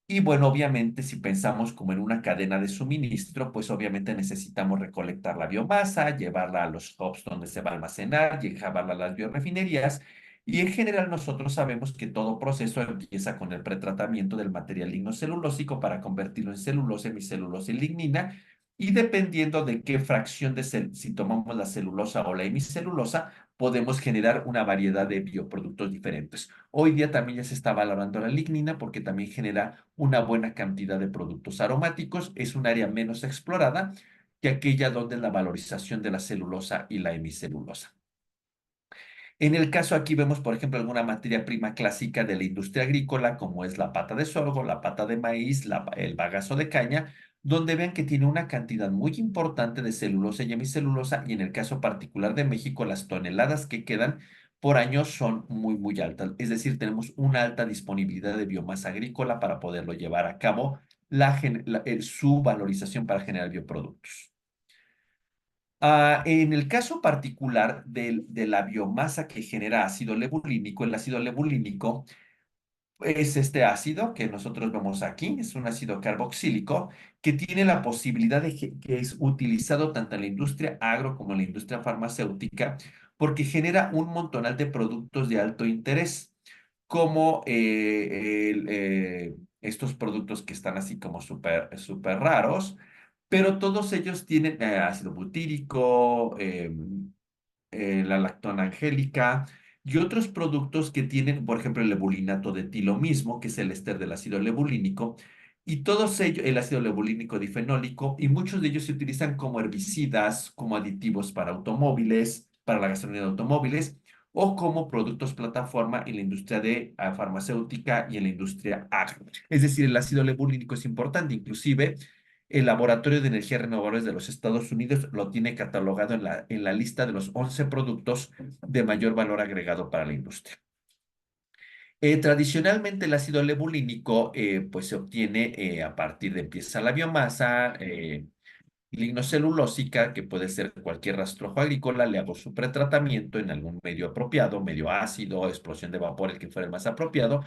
Y bueno, obviamente, si pensamos como en una cadena de suministro, pues obviamente necesitamos recolectar la biomasa, llevarla a los hubs donde se va a almacenar, llevarla a las biorefinerías. Y en general nosotros sabemos que todo proceso empieza con el pretratamiento del material lignocelulósico para convertirlo en celulosa, hemicelulosa y lignina. Y dependiendo de qué fracción si tomamos la celulosa o la hemicelulosa, podemos generar una variedad de bioproductos diferentes. Hoy día también ya se está valorando la lignina porque también genera una buena cantidad de productos aromáticos. Es un área menos explorada que aquella donde la valorización de la celulosa y la hemicelulosa. En el caso aquí vemos, por ejemplo, alguna materia prima clásica de la industria agrícola, como es la pata de sorgo, la pata de maíz, el bagazo de caña, donde ven que tiene una cantidad muy importante de celulosa y hemicelulosa, y en el caso particular de México, las toneladas que quedan por año son muy, muy altas. Es decir, tenemos una alta disponibilidad de biomasa agrícola para poderlo llevar a cabo su valorización para generar bioproductos. En el caso particular de la biomasa que genera ácido lebulínico, el ácido lebulínico es este ácido que nosotros vemos aquí, es un ácido carboxílico que tiene la posibilidad que es utilizado tanto en la industria agro como en la industria farmacéutica porque genera un montonal de productos de alto interés, como estos productos que están así como súper súper raros, pero todos ellos tienen ácido butírico, la lactona angélica y otros productos que tienen, por ejemplo, el lebulinato de etilo mismo, que es el éster del ácido lebulínico, y todos ellos, el ácido lebulínico difenólico, y muchos de ellos se utilizan como herbicidas, como aditivos para automóviles, para la gastronomía de automóviles, o como productos plataforma en la industria de farmacéutica y en la industria agro. Es decir, el ácido lebulínico es importante, inclusive el Laboratorio de Energías Renovables de los Estados Unidos lo tiene catalogado en la lista de los 11 productos de mayor valor agregado para la industria. Tradicionalmente el ácido lebulínico pues se obtiene a partir de empieza la biomasa lignocelulósica, que puede ser cualquier rastrojo agrícola, le hago su pretratamiento en algún medio apropiado, medio ácido, explosión de vapor, el que fuera el más apropiado,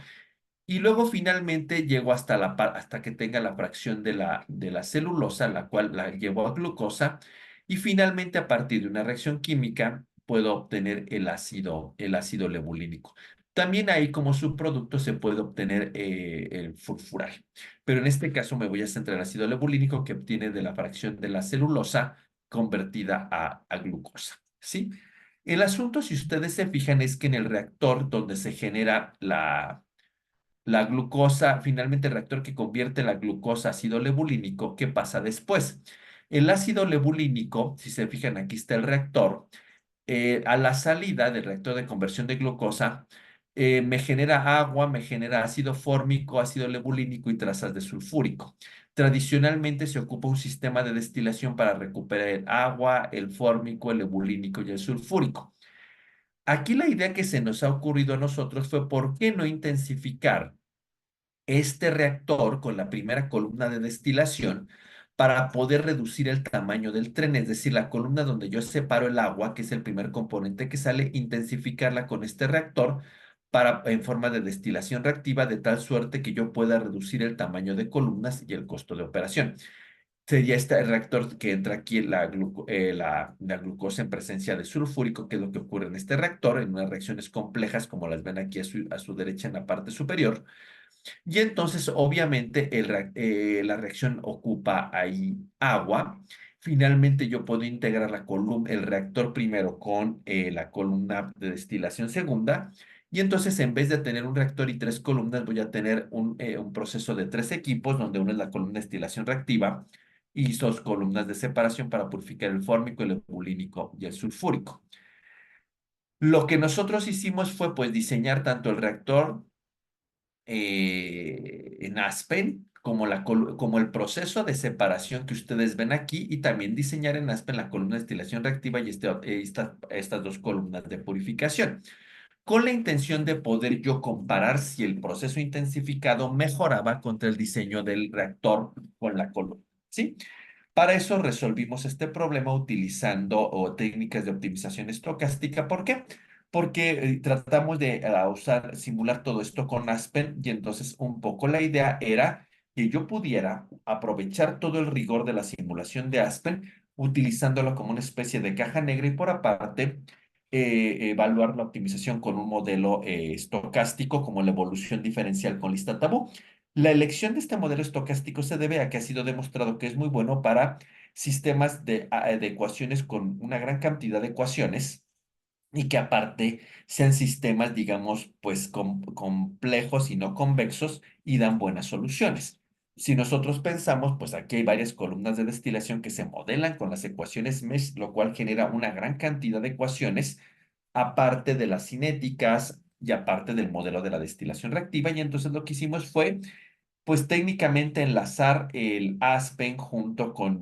y luego finalmente llego hasta que tenga la fracción de la celulosa, la cual la llevo a glucosa. Y finalmente, a partir de una reacción química, puedo obtener el ácido lebulínico. También ahí como subproducto se puede obtener el furfural. Pero en este caso me voy a centrar en el ácido lebulínico que obtiene de la fracción de la celulosa convertida a glucosa. ¿Sí? El asunto, si ustedes se fijan, es que en el reactor donde se genera la glucosa, finalmente el reactor que convierte la glucosa a ácido lebulínico, ¿qué pasa después? El ácido lebulínico, si se fijan, aquí está el reactor, a la salida del reactor de conversión de glucosa, me genera agua, me genera ácido fórmico, ácido lebulínico y trazas de sulfúrico. Tradicionalmente se ocupa un sistema de destilación para recuperar el agua, el fórmico, el lebulínico y el sulfúrico. Aquí la idea que se nos ha ocurrido a nosotros fue por qué no intensificar este reactor con la primera columna de destilación para poder reducir el tamaño del tren, es decir, la columna donde yo separo el agua, que es el primer componente que sale, intensificarla con este reactor en forma de destilación reactiva, de tal suerte que yo pueda reducir el tamaño de columnas y el costo de operación. Sería este reactor que entra aquí la glucosa en presencia de sulfúrico, que es lo que ocurre en este reactor, en unas reacciones complejas como las ven aquí a su derecha en la parte superior. Y entonces, obviamente, la reacción ocupa ahí agua. Finalmente, yo puedo integrar el reactor primero con la columna de destilación segunda. Y entonces, en vez de tener un reactor y tres columnas, voy a tener un proceso de tres equipos, donde uno es la columna de destilación reactiva y dos columnas de separación para purificar el fórmico, el ebulínico y el sulfúrico. Lo que nosotros hicimos fue, pues, diseñar tanto el reactor en Aspen, como el proceso de separación que ustedes ven aquí, y también diseñar en Aspen la columna de destilación reactiva y estas dos columnas de purificación, con la intención de poder yo comparar si el proceso intensificado mejoraba contra el diseño del reactor con la columna. ¿Sí? Para eso resolvimos este problema utilizando técnicas de optimización estocástica. ¿Por qué? Porque tratamos de simular todo esto con Aspen, y entonces un poco la idea era que yo pudiera aprovechar todo el rigor de la simulación de Aspen utilizándolo como una especie de caja negra, y por aparte evaluar la optimización con un modelo estocástico como la evolución diferencial con lista tabú. La elección de este modelo estocástico se debe a que ha sido demostrado que es muy bueno para sistemas de ecuaciones con una gran cantidad de ecuaciones, y que aparte sean sistemas, digamos, pues complejos y no convexos, y dan buenas soluciones. Si nosotros pensamos, pues aquí hay varias columnas de destilación que se modelan con las ecuaciones mesh, lo cual genera una gran cantidad de ecuaciones, aparte de las cinéticas y aparte del modelo de la destilación reactiva. Y entonces lo que hicimos fue, pues, técnicamente enlazar el Aspen junto con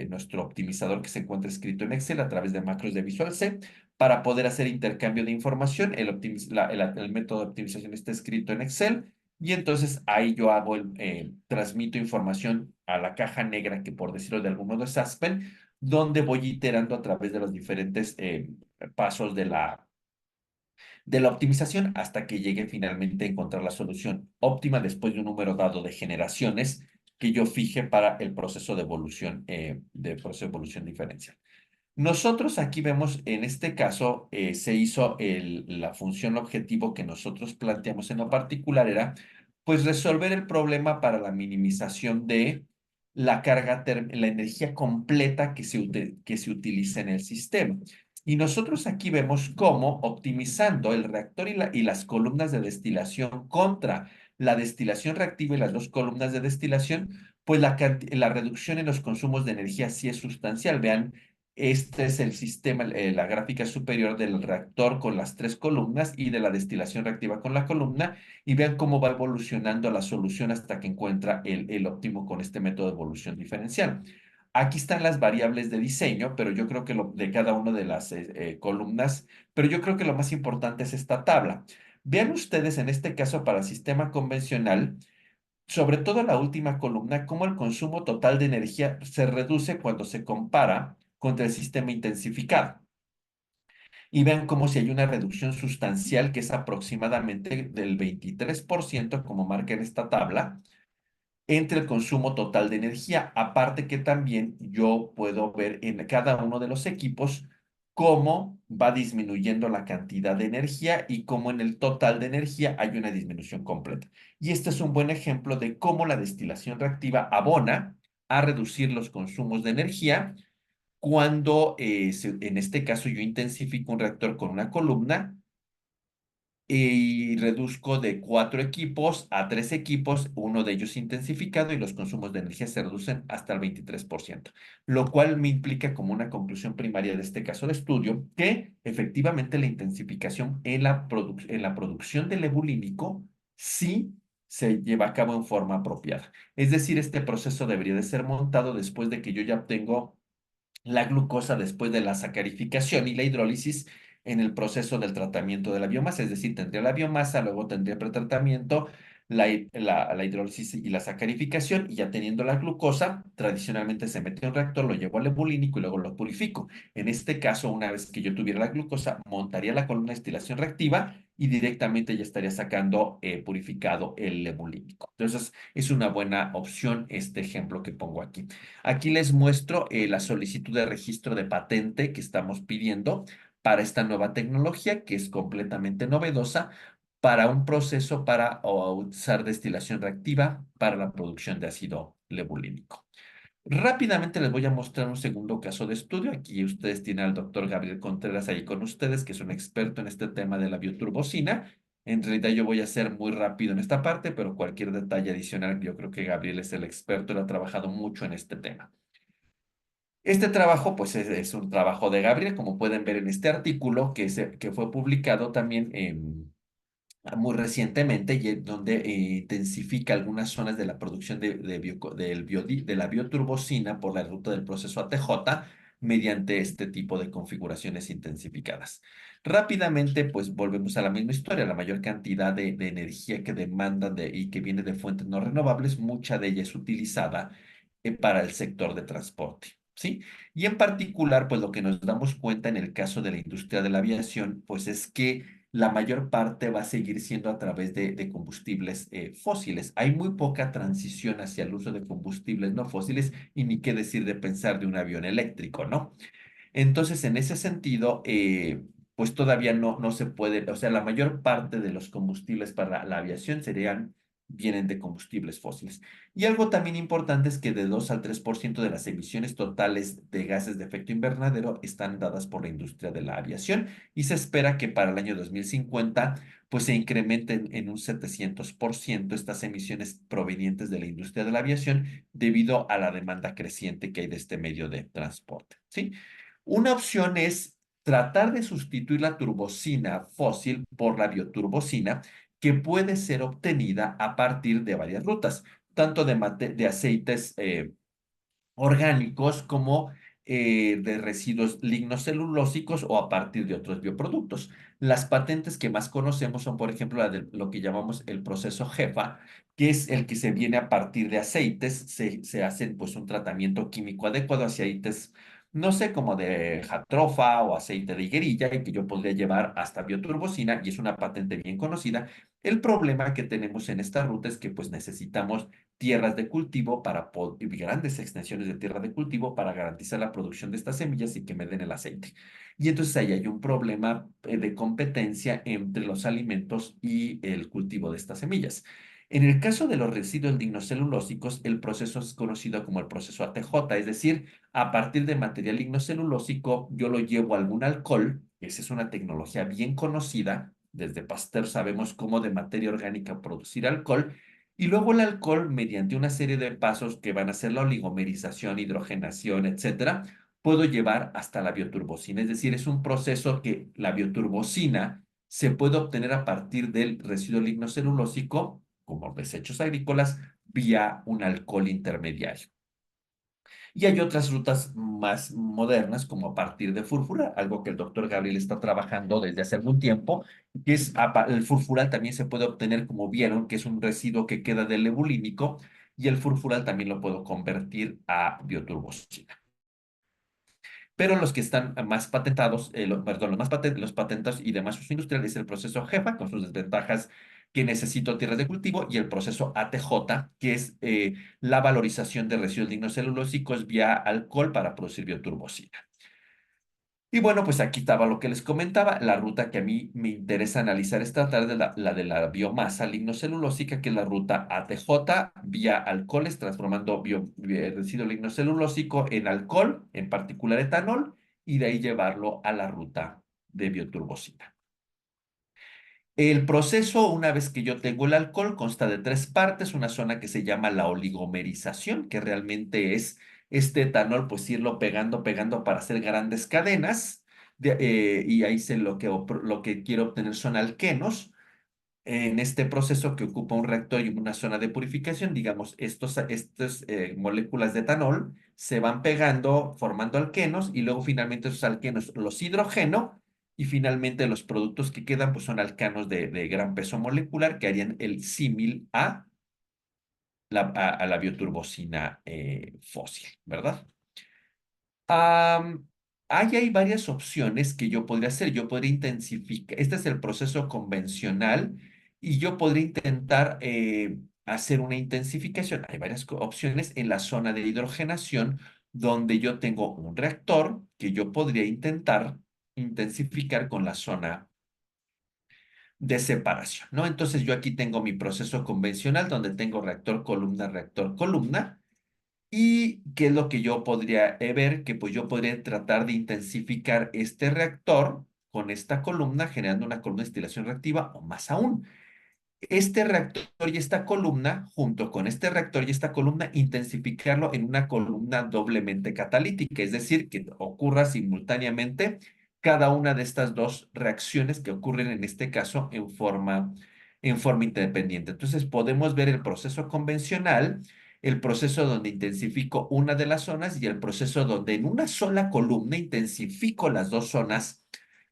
nuestro optimizador que se encuentra escrito en Excel a través de macros de Visual C, para poder hacer intercambio de información. El método de optimización está escrito en Excel, y entonces ahí yo transmito información a la caja negra, que por decirlo de algún modo es Aspen, donde voy iterando a través de los diferentes pasos de la optimización, hasta que llegue finalmente a encontrar la solución óptima después de un número dado de generaciones que yo fije para el proceso de evolución diferencial. Nosotros aquí vemos, en este caso, se hizo la función objetivo que nosotros planteamos en lo particular era, pues, resolver el problema para la minimización de la energía completa que se utiliza en el sistema. Y nosotros aquí vemos cómo, optimizando el reactor y las columnas de destilación contra la destilación reactiva y las dos columnas de destilación, pues la reducción en los consumos de energía sí es sustancial. Vean, este es el sistema, la gráfica superior del reactor con las tres columnas y de la destilación reactiva con la columna, y vean cómo va evolucionando la solución hasta que encuentra el óptimo con este método de evolución diferencial. Aquí están las variables de diseño, pero yo creo que de cada una de las columnas, pero yo creo que lo más importante es esta tabla. Vean ustedes en este caso para el sistema convencional, sobre todo la última columna, cómo el consumo total de energía se reduce cuando se compara contra el sistema intensificado. Y vean cómo si hay una reducción sustancial, que es aproximadamente del 23%, como marca en esta tabla, entre el consumo total de energía. Aparte que también yo puedo ver en cada uno de los equipos cómo va disminuyendo la cantidad de energía, y cómo en el total de energía hay una disminución completa. Y este es un buen ejemplo de cómo la destilación reactiva abona a reducir los consumos de energía cuando, en este caso, yo intensifico un reactor con una columna y reduzco de 4 equipos a 3 equipos, uno de ellos intensificado, y los consumos de energía se reducen hasta el 23%, lo cual me implica, como una conclusión primaria de este caso de estudio, que efectivamente la intensificación en la producción del ebulínico sí se lleva a cabo en forma apropiada. Es decir, este proceso debería de ser montado después de que yo ya obtengo la glucosa, después de la sacarificación y la hidrólisis en el proceso del tratamiento de la biomasa. Es decir, tendría la biomasa, luego tendría pretratamiento, la hidrólisis y la sacarificación, y ya teniendo la glucosa, tradicionalmente se mete en un reactor, lo llevo al ebulínico y luego lo purifico. En este caso, una vez que yo tuviera la glucosa, montaría la columna de destilación reactiva y directamente ya estaría sacando purificado el ebulínico. Entonces, es una buena opción este ejemplo que pongo aquí. Aquí les muestro la solicitud de registro de patente que estamos pidiendo para esta nueva tecnología que es completamente novedosa para un proceso para usar destilación reactiva para la producción de ácido lebulínico. Rápidamente les voy a mostrar un segundo caso de estudio. Aquí ustedes tienen al doctor Gabriel Contreras ahí con ustedes, que es un experto en este tema de la bioturbocina. En realidad yo voy a ser muy rápido en esta parte, pero cualquier detalle adicional, yo creo que Gabriel es el experto, él ha trabajado mucho en este tema. Este trabajo, pues es un trabajo de Gabriel, como pueden ver en este artículo que fue publicado también muy recientemente y donde intensifica algunas zonas de la producción de la bioturbocina por la ruta del proceso ATJ mediante este tipo de configuraciones intensificadas. Rápidamente, pues volvemos a la misma historia. La mayor cantidad de energía que demandan y que viene de fuentes no renovables, mucha de ella es utilizada para el sector de transporte. ¿Sí? Y en particular, pues lo que nos damos cuenta en el caso de la industria de la aviación, pues es que la mayor parte va a seguir siendo a través de combustibles fósiles. Hay muy poca transición hacia el uso de combustibles no fósiles y ni qué decir de pensar de un avión eléctrico, ¿no? Entonces, en ese sentido, pues todavía no se puede, o sea, la mayor parte de los combustibles para la aviación vienen de combustibles fósiles. Y algo también importante es que de 2 al 3% de las emisiones totales de gases de efecto invernadero están dadas por la industria de la aviación y se espera que para el año 2050 pues se incrementen en un 700% estas emisiones provenientes de la industria de la aviación debido a la demanda creciente que hay de este medio de transporte, ¿sí? Una opción es tratar de sustituir la turbocina fósil por la bioturbocina, que puede ser obtenida a partir de varias rutas, tanto de aceites orgánicos como de residuos lignocelulósicos o a partir de otros bioproductos. Las patentes que más conocemos son, por ejemplo, la de lo que llamamos el proceso JEFA, que es el que se viene a partir de aceites, se hacen pues un tratamiento químico adecuado hacia aceites, no sé, como de jatrofa o aceite de higuerilla, y que yo podría llevar hasta bioturbocina, y es una patente bien conocida. El problema que tenemos en esta ruta es que pues necesitamos tierras de cultivo grandes extensiones de tierra de cultivo para garantizar la producción de estas semillas y que me den el aceite. Y entonces ahí hay un problema de competencia entre los alimentos y el cultivo de estas semillas. En el caso de los residuos lignocelulósicos, el proceso es conocido como el proceso ATJ, es decir, a partir de material lignocelulósico, yo lo llevo a algún alcohol, esa es una tecnología bien conocida, desde Pasteur sabemos cómo de materia orgánica producir alcohol, y luego el alcohol, mediante una serie de pasos que van a ser la oligomerización, hidrogenación, etcétera, puedo llevar hasta la bioturbocina. Es decir, es un proceso que la bioturbocina se puede obtener a partir del residuo lignocelulósico, como desechos agrícolas, vía un alcohol intermediario. Y hay otras rutas más modernas, como a partir de furfura, algo que el doctor Gabriel está trabajando desde hace algún tiempo, que es el furfural también se puede obtener, como vieron, que es un residuo que queda del lebulínico, y el furfural también lo puedo convertir a bioturbocina. Pero los que están más patentados, perdón, los patentados y demás uso industrial es el proceso JEFA, con sus desventajas que necesito tierras de cultivo, y el proceso ATJ, que es la valorización de residuos lignocelulósicos vía alcohol para producir bioturbocina. Y bueno, pues aquí estaba lo que les comentaba. La ruta que a mí me interesa analizar esta tarde, la de la biomasa lignocelulósica, que es la ruta ATJ vía alcoholes, transformando residuo lignocelulósico en alcohol, en particular etanol, y de ahí llevarlo a la ruta de bioturbocina. El proceso, una vez que yo tengo el alcohol, consta de tres partes, una zona que se llama la oligomerización, que realmente es este etanol, pues irlo pegando, pegando para hacer grandes cadenas, y ahí lo que quiero obtener son alquenos. En este proceso que ocupa un reactor y una zona de purificación, digamos, estas moléculas de etanol se van pegando, formando alquenos, y luego finalmente esos alquenos los hidrogeno Y finalmente los productos que quedan pues son alcanos de gran peso molecular que harían el símil a la bioturbosina fósil, ¿verdad? Am, Ahí hay varias opciones que yo podría hacer. Yo podría intensificar, este es el proceso convencional y yo podría intentar hacer una intensificación. Hay varias opciones en la zona de hidrogenación donde yo tengo un reactor que yo podría intentar intensificar con la zona de separación, ¿no? Entonces yo aquí tengo mi proceso convencional donde tengo reactor columna. ¿Y qué es lo que yo podría ver? Que pues yo podría tratar de intensificar este reactor con esta columna, generando una columna de destilación reactiva o más aún. Este reactor y esta columna, junto con este reactor y esta columna, intensificarlo en una columna doblemente catalítica, es decir, que ocurra simultáneamente cada una de estas dos reacciones que ocurren en este caso en forma independiente. Entonces podemos ver el proceso convencional, el proceso donde intensifico una de las zonas y el proceso donde en una sola columna intensifico las dos zonas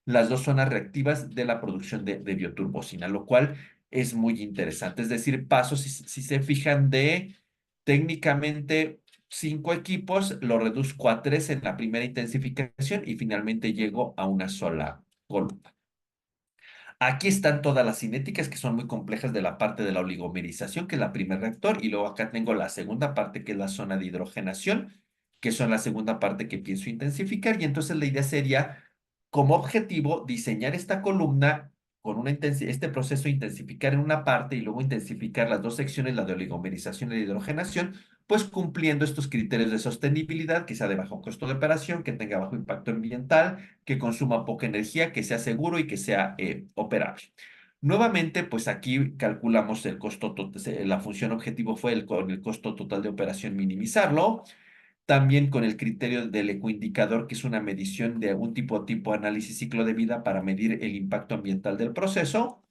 reactivas de la producción de bioturbosina, lo cual es muy interesante. Es decir, paso, si se fijan, de técnicamente 5 equipos, lo reduzco a 3 en la primera intensificación y finalmente llego a una sola columna. Aquí están todas las cinéticas que son muy complejas de la parte de la oligomerización, que es la primer reactor, y luego acá tengo la segunda parte, que es la zona de hidrogenación, que son la segunda parte que pienso intensificar, y entonces la idea sería, como objetivo, diseñar esta columna con este proceso intensificar en una parte y luego intensificar las dos secciones, la de oligomerización y la de hidrogenación, pues cumpliendo estos criterios de sostenibilidad, que sea de bajo costo de operación, que tenga bajo impacto ambiental, que consuma poca energía, que sea seguro y que sea operable. Nuevamente, pues aquí calculamos el costo, la función objetivo fue con el costo total de operación minimizarlo, también con el criterio del ecoindicador, que es una medición de un tipo análisis ciclo de vida para medir el impacto ambiental del proceso.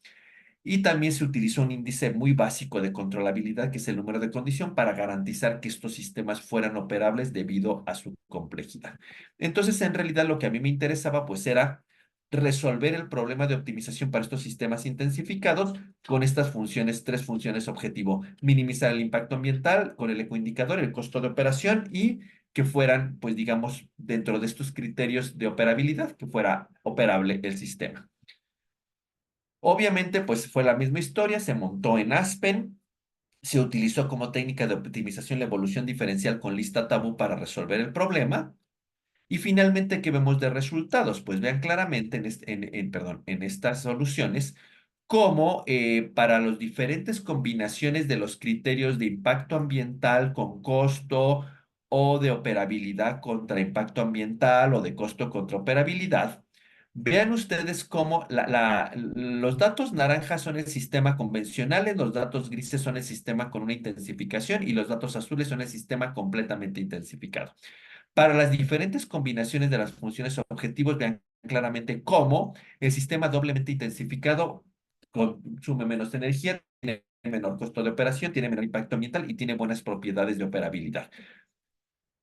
Y también se utilizó un índice muy básico de controlabilidad, que es el número de condición, para garantizar que estos sistemas fueran operables debido a su complejidad. Entonces, en realidad, lo que a mí me interesaba, pues, era resolver el problema de optimización para estos sistemas intensificados con estas funciones, 3 funciones objetivo: minimizar el impacto ambiental con el ecoindicador, el costo de operación y que fueran, pues, digamos, dentro de estos criterios de operabilidad, que fuera operable el sistema. Obviamente, pues fue la misma historia, se montó en Aspen, se utilizó como técnica de optimización la evolución diferencial con lista tabú para resolver el problema. Y finalmente, ¿qué vemos de resultados? Pues vean claramente perdón, en estas soluciones cómo para las diferentes combinaciones de los criterios de impacto ambiental con costo o de operabilidad contra impacto ambiental o de costo contra operabilidad, vean ustedes cómo los datos naranjas son el sistema convencional, los datos grises son el sistema con una intensificación y los datos azules son el sistema completamente intensificado. Para las diferentes combinaciones de las funciones objetivos, vean claramente cómo el sistema doblemente intensificado consume menos energía, tiene menor costo de operación, tiene menor impacto ambiental y tiene buenas propiedades de operabilidad.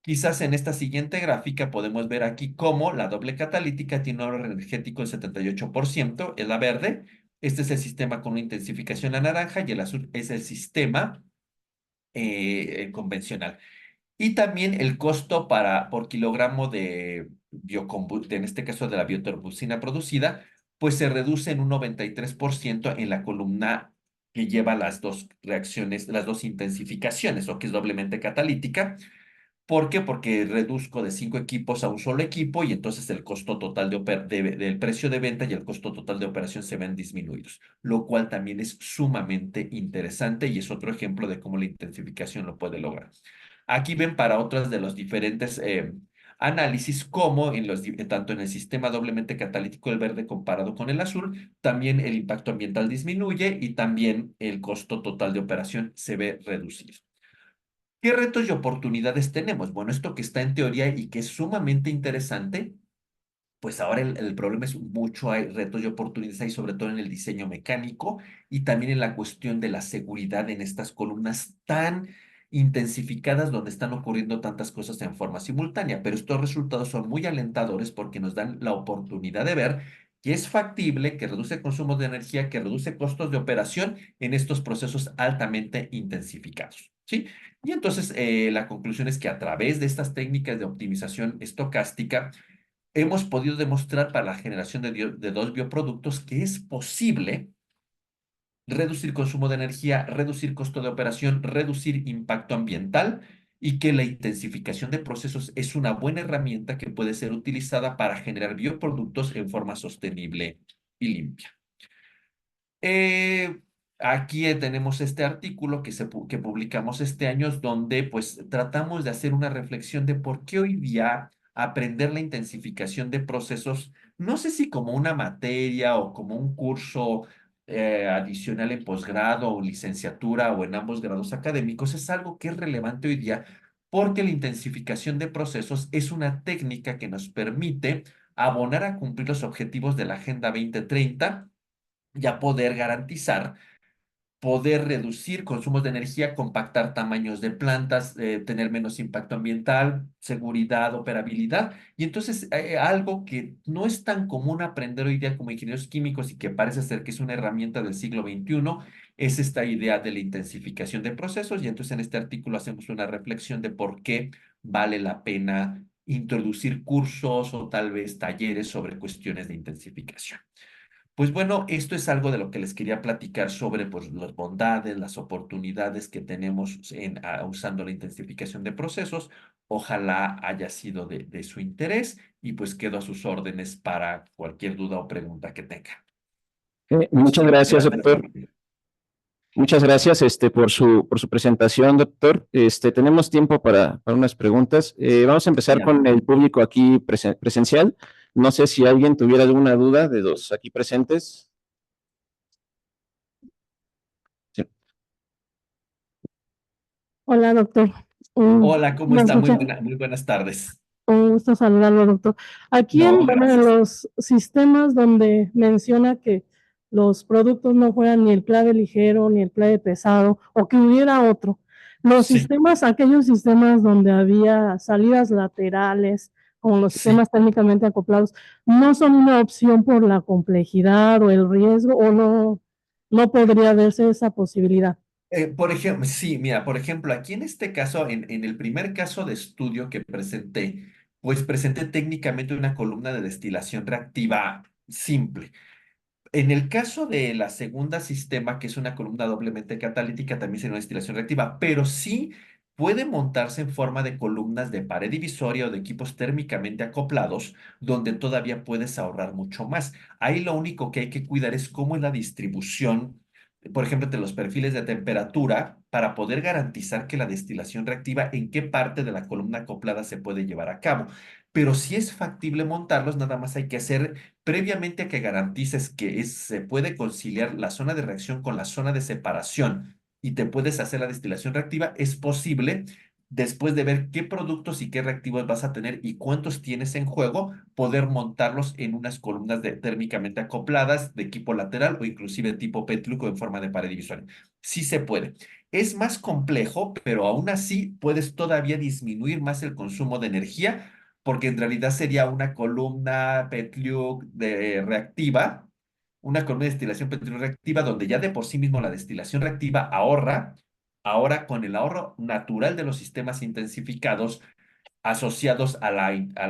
Quizás en esta siguiente gráfica podemos ver aquí cómo la doble catalítica tiene un ahorro energético del 78%, es la verde. Este es el sistema con una intensificación a naranja y el azul es el sistema convencional. Y también el costo por kilogramo de biocombustible, en este caso de la bioturbosina producida, pues se reduce en un 93% en la columna que lleva las dos reacciones, las dos intensificaciones, o que es doblemente catalítica. ¿Por qué? Porque reduzco de 5 equipos a un solo equipo y entonces el costo total del precio de venta y el costo total de operación se ven disminuidos, lo cual también es sumamente interesante y es otro ejemplo de cómo la intensificación lo puede lograr. Aquí ven para otras de los diferentes análisis cómo tanto en el sistema doblemente catalítico el verde comparado con el azul, también el impacto ambiental disminuye y también el costo total de operación se ve reducido. ¿Qué retos y oportunidades tenemos? Bueno, esto que está en teoría y que es sumamente interesante, pues ahora el problema es mucho, hay retos y oportunidades, hay sobre todo en el diseño mecánico y también en la cuestión de la seguridad en estas columnas tan intensificadas donde están ocurriendo tantas cosas en forma simultánea. Pero estos resultados son muy alentadores porque nos dan la oportunidad de ver que es factible, que reduce consumo de energía, que reduce costos de operación en estos procesos altamente intensificados, ¿sí? Y entonces la conclusión es que a través de estas técnicas de optimización estocástica, hemos podido demostrar para la generación de dos bioproductos que es posible reducir consumo de energía, reducir costo de operación, reducir impacto ambiental y que la intensificación de procesos es una buena herramienta que puede ser utilizada para generar bioproductos en forma sostenible y limpia. Eh, Aquí tenemos este artículo que publicamos este año, donde pues tratamos de hacer una reflexión de por qué hoy día aprender la intensificación de procesos, no sé si como una materia o como un curso adicional en posgrado o licenciatura o en ambos grados académicos, es algo que es relevante hoy día porque la intensificación de procesos es una técnica que nos permite abonar a cumplir los objetivos de la Agenda 2030, ya poder garantizar, poder reducir consumos de energía, compactar tamaños de plantas, tener menos impacto ambiental, seguridad, operabilidad. Y entonces algo que no es tan común aprender hoy día como ingenieros químicos y que parece ser que es una herramienta del siglo XXI, es esta idea de la intensificación de procesos. Y entonces en este artículo hacemos una reflexión de por qué vale la pena introducir cursos o tal vez talleres sobre cuestiones de intensificación. Pues bueno, esto es algo de lo que les quería platicar sobre pues, las bondades, las oportunidades que tenemos usando la intensificación de procesos. Ojalá haya sido de su interés y pues quedo a sus órdenes para cualquier duda o pregunta que tengan. Muchas Muchísimas gracias, gracias. doctor. Muchas gracias, por su presentación, doctor. Tenemos tiempo para unas preguntas. Vamos a empezar Ya. con el público aquí presencial. No sé si alguien tuviera alguna duda de los aquí presentes. Sí. Hola, doctor. Hola, ¿cómo ¿Me está? escucha? Muy buenas tardes. Un gusto saludarlo, doctor. Aquí No, bueno, en gracias. los sistemas donde menciona que los productos no fueran ni el clave ligero ni el clave pesado o que hubiera otro, los Sí, sistemas, aquellos sistemas donde había salidas laterales, como los sí. sistemas técnicamente acoplados, ¿no son una opción por la complejidad o el riesgo o no podría verse esa posibilidad? Por ejemplo, sí, mira, por ejemplo, aquí en este caso, en el primer caso de estudio que presenté, pues presenté técnicamente una columna de destilación reactiva simple. En el caso de la segunda sistema, que es una columna doblemente catalítica, también sería una destilación reactiva, pero sí puede montarse en forma de columnas de pared divisoria o de equipos térmicamente acoplados, donde todavía puedes ahorrar mucho más. Ahí lo único que hay que cuidar es cómo es la distribución, por ejemplo, entre los perfiles de temperatura, para poder garantizar que la destilación reactiva, en qué parte de la columna acoplada se puede llevar a cabo. Pero si es factible montarlos, nada más hay que hacer previamente a que garantices que se puede conciliar la zona de reacción con la zona de separación y te puedes hacer la destilación reactiva, es posible, después de ver qué productos y qué reactivos vas a tener y cuántos tienes en juego, poder montarlos en unas columnas térmicamente acopladas de equipo lateral o inclusive tipo Petluco en forma de pared divisoria. Sí se puede. Es más complejo, pero aún así puedes todavía disminuir más el consumo de energía porque en realidad sería una columna Petliuk reactiva, una columna de destilación Petliuk reactiva, donde ya de por sí mismo la destilación reactiva ahorra. Ahora, con el ahorro natural de los sistemas intensificados asociados al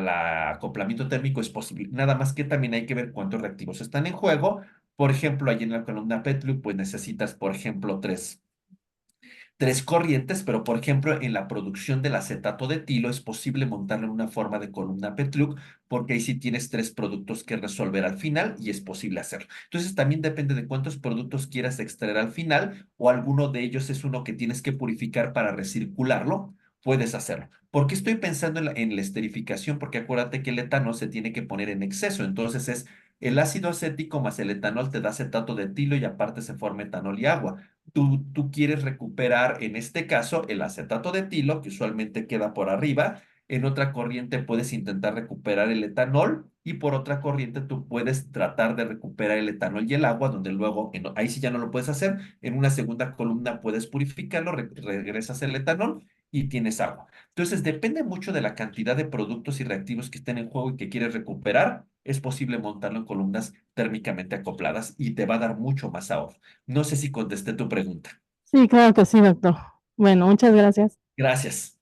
acoplamiento térmico, es posible. Nada más que también hay que ver cuántos reactivos están en juego. Por ejemplo, allí en la columna Petliuk, pues necesitas, por ejemplo, tres corrientes, pero por ejemplo en la producción del acetato de etilo es posible montarlo en una forma de columna Petluc porque ahí sí tienes tres productos que resolver al final y es posible hacerlo. Entonces también depende de cuántos productos quieras extraer al final o alguno de ellos es uno que tienes que purificar para recircularlo. Puedes hacerlo. ¿Por qué estoy pensando en la esterificación? Porque acuérdate que el etanol se tiene que poner en exceso. Entonces es el ácido acético más el etanol te da acetato de etilo y aparte se forma etanol y agua. Tú quieres recuperar, en este caso, el acetato de etilo, que usualmente queda por arriba. En otra corriente puedes intentar recuperar el etanol y por otra corriente tú puedes tratar de recuperar el etanol y el agua, donde luego, ahí sí ya no lo puedes hacer. En una segunda columna puedes purificarlo, regresas el etanol y tienes agua. Entonces, depende mucho de la cantidad de productos y reactivos que estén en juego y que quieres recuperar. Es posible montarlo en columnas térmicamente acopladas y te va a dar mucho más ahorro. No sé si contesté tu pregunta. Sí, claro que sí, doctor. Bueno, muchas gracias. Gracias.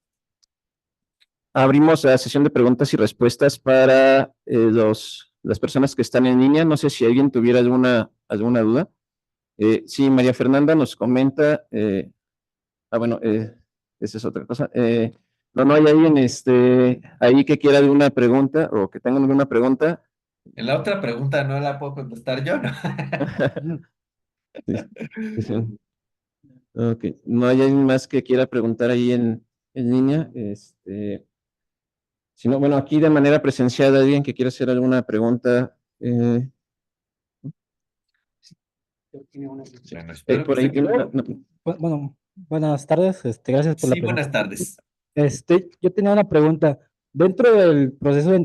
Abrimos la sesión de preguntas y respuestas para las personas que están en línea. No sé si alguien tuviera alguna duda. Sí, María Fernanda nos comenta, bueno, esa es otra cosa. No hay alguien ahí que quiera alguna pregunta o que tenga alguna pregunta. En la otra pregunta no la puedo contestar yo, ¿no? Sí, sí. Ok, no hay alguien más que quiera preguntar ahí en línea. Si no, bueno, aquí de manera presencial, alguien que quiera hacer alguna pregunta. Bueno, espero que Por ahí, esté claro. Bueno, buenas tardes, gracias por la Sí, pregunta. buenas tardes. Yo tenía una pregunta. Dentro del proceso de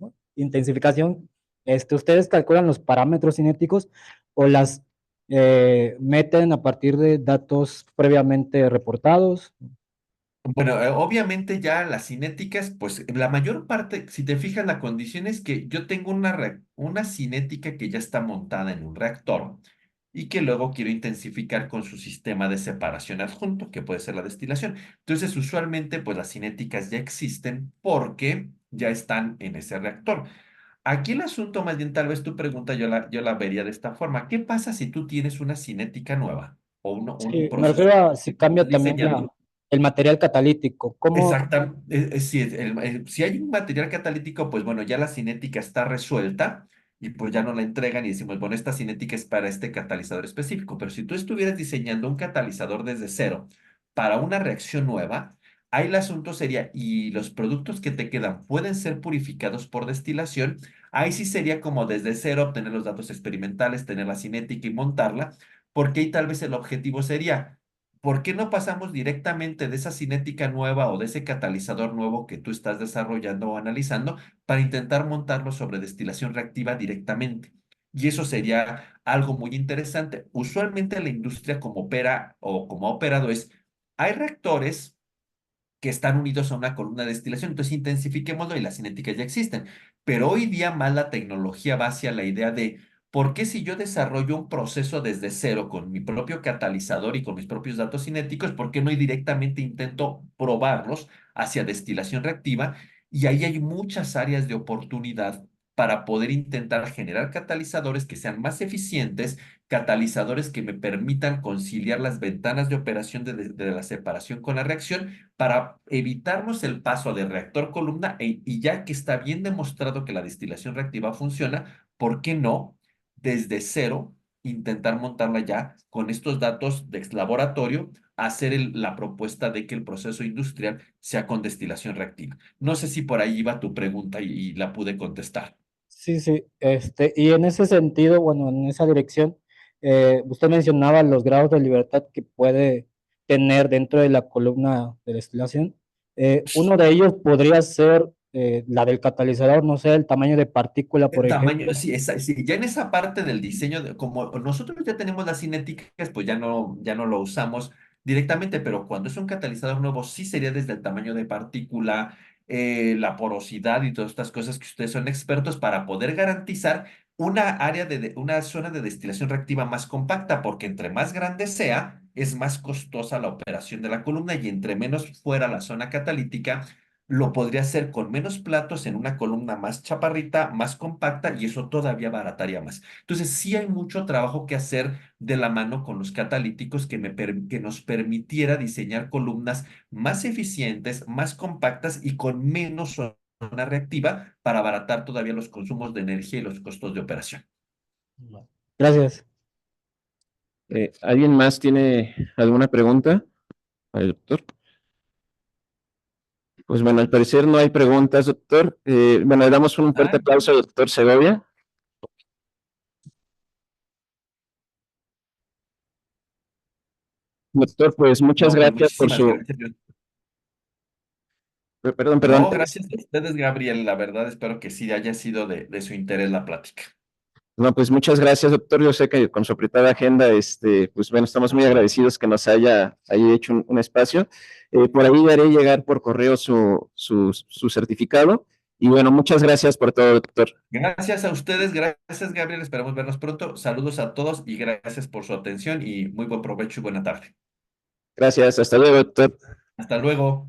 ¿no? intensificación, ¿ustedes calculan los parámetros cinéticos o las meten a partir de datos previamente reportados? Bueno, obviamente ya las cinéticas, pues la mayor parte, si te fijas, la condición es que yo tengo una cinética que ya está montada en un reactor y que luego quiero intensificar con su sistema de separación adjunto, que puede ser la destilación. Entonces, usualmente, pues las cinéticas ya existen porque ya están en ese reactor. Aquí el asunto, más bien, tal vez tu pregunta yo la vería de esta forma. ¿Qué pasa si tú tienes una cinética nueva o un Sí, me proceso refiero a si que tú cambia estás también diseñando? el material catalítico. ¿Cómo? Exactamente. Sí, si hay un material catalítico, pues bueno, ya la cinética está resuelta y pues ya no la entregan y decimos, bueno, esta cinética es para este catalizador específico. Pero si tú estuvieras diseñando un catalizador desde cero para una reacción nueva, ahí el asunto sería, y los productos que te quedan pueden ser purificados por destilación, ahí sí sería como desde cero obtener los datos experimentales, tener la cinética y montarla, porque ahí tal vez el objetivo sería ¿por qué no pasamos directamente de esa cinética nueva o de ese catalizador nuevo que tú estás desarrollando o analizando para intentar montarlo sobre destilación reactiva directamente? Y eso sería algo muy interesante. Usualmente la industria como opera o como ha operado es, hay reactores que están unidos a una columna de destilación. Entonces, intensifiquémoslo y las cinéticas ya existen. Pero hoy día más la tecnología va hacia la idea de, ¿por qué si yo desarrollo un proceso desde cero con mi propio catalizador y con mis propios datos cinéticos, por qué no directamente intento probarlos hacia destilación reactiva? Y ahí hay muchas áreas de oportunidad para poder intentar generar catalizadores que sean más eficientes, catalizadores que me permitan conciliar las ventanas de operación de la separación con la reacción para evitarnos el paso de reactor-columna y ya que está bien demostrado que la destilación reactiva funciona, ¿por qué no desde cero intentar montarla ya con estos datos de laboratorio, hacer la propuesta de que el proceso industrial sea con destilación reactiva? No sé si por ahí iba tu pregunta y la pude contestar. Sí, sí, y en ese sentido, bueno, en esa dirección, usted mencionaba los grados de libertad que puede tener dentro de la columna de destilación. Uno de ellos podría ser la del catalizador, no sé, el tamaño de partícula, por El tamaño, ejemplo. sí, sí, ya en esa parte del diseño, como nosotros ya tenemos las cinéticas, pues ya no lo usamos directamente, pero cuando es un catalizador nuevo, sí sería desde el tamaño de partícula, la porosidad y todas estas cosas que ustedes son expertos para poder garantizar una área una zona de destilación reactiva más compacta, porque entre más grande sea, es más costosa la operación de la columna y entre menos fuera la zona catalítica lo podría hacer con menos platos en una columna más chaparrita, más compacta y eso todavía barataría más. Entonces, sí hay mucho trabajo que hacer de la mano con los catalíticos que nos permitiera diseñar columnas más eficientes, más compactas y con menos zona reactiva para abaratar todavía los consumos de energía y los costos de operación. Gracias. ¿Alguien más tiene alguna pregunta al doctor? Pues bueno, al parecer no hay preguntas, doctor. Bueno, le damos un fuerte Ah, aplauso al doctor Segovia. Doctor, pues muchas no, pues gracias por muchísimas su... gracias. Perdón, No, gracias a ustedes, Gabriel. La verdad, espero que sí haya sido de su interés la plática. No, pues muchas gracias, doctor. Yo sé que con su apretada agenda, pues bueno, estamos muy agradecidos que nos haya hecho un espacio. Por ahí haré llegar por correo su certificado. Y bueno, muchas gracias por todo, doctor. Gracias a ustedes, gracias Gabriel, esperamos vernos pronto. Saludos a todos y gracias por su atención y muy buen provecho y buena tarde. Gracias, hasta luego, doctor. Hasta luego.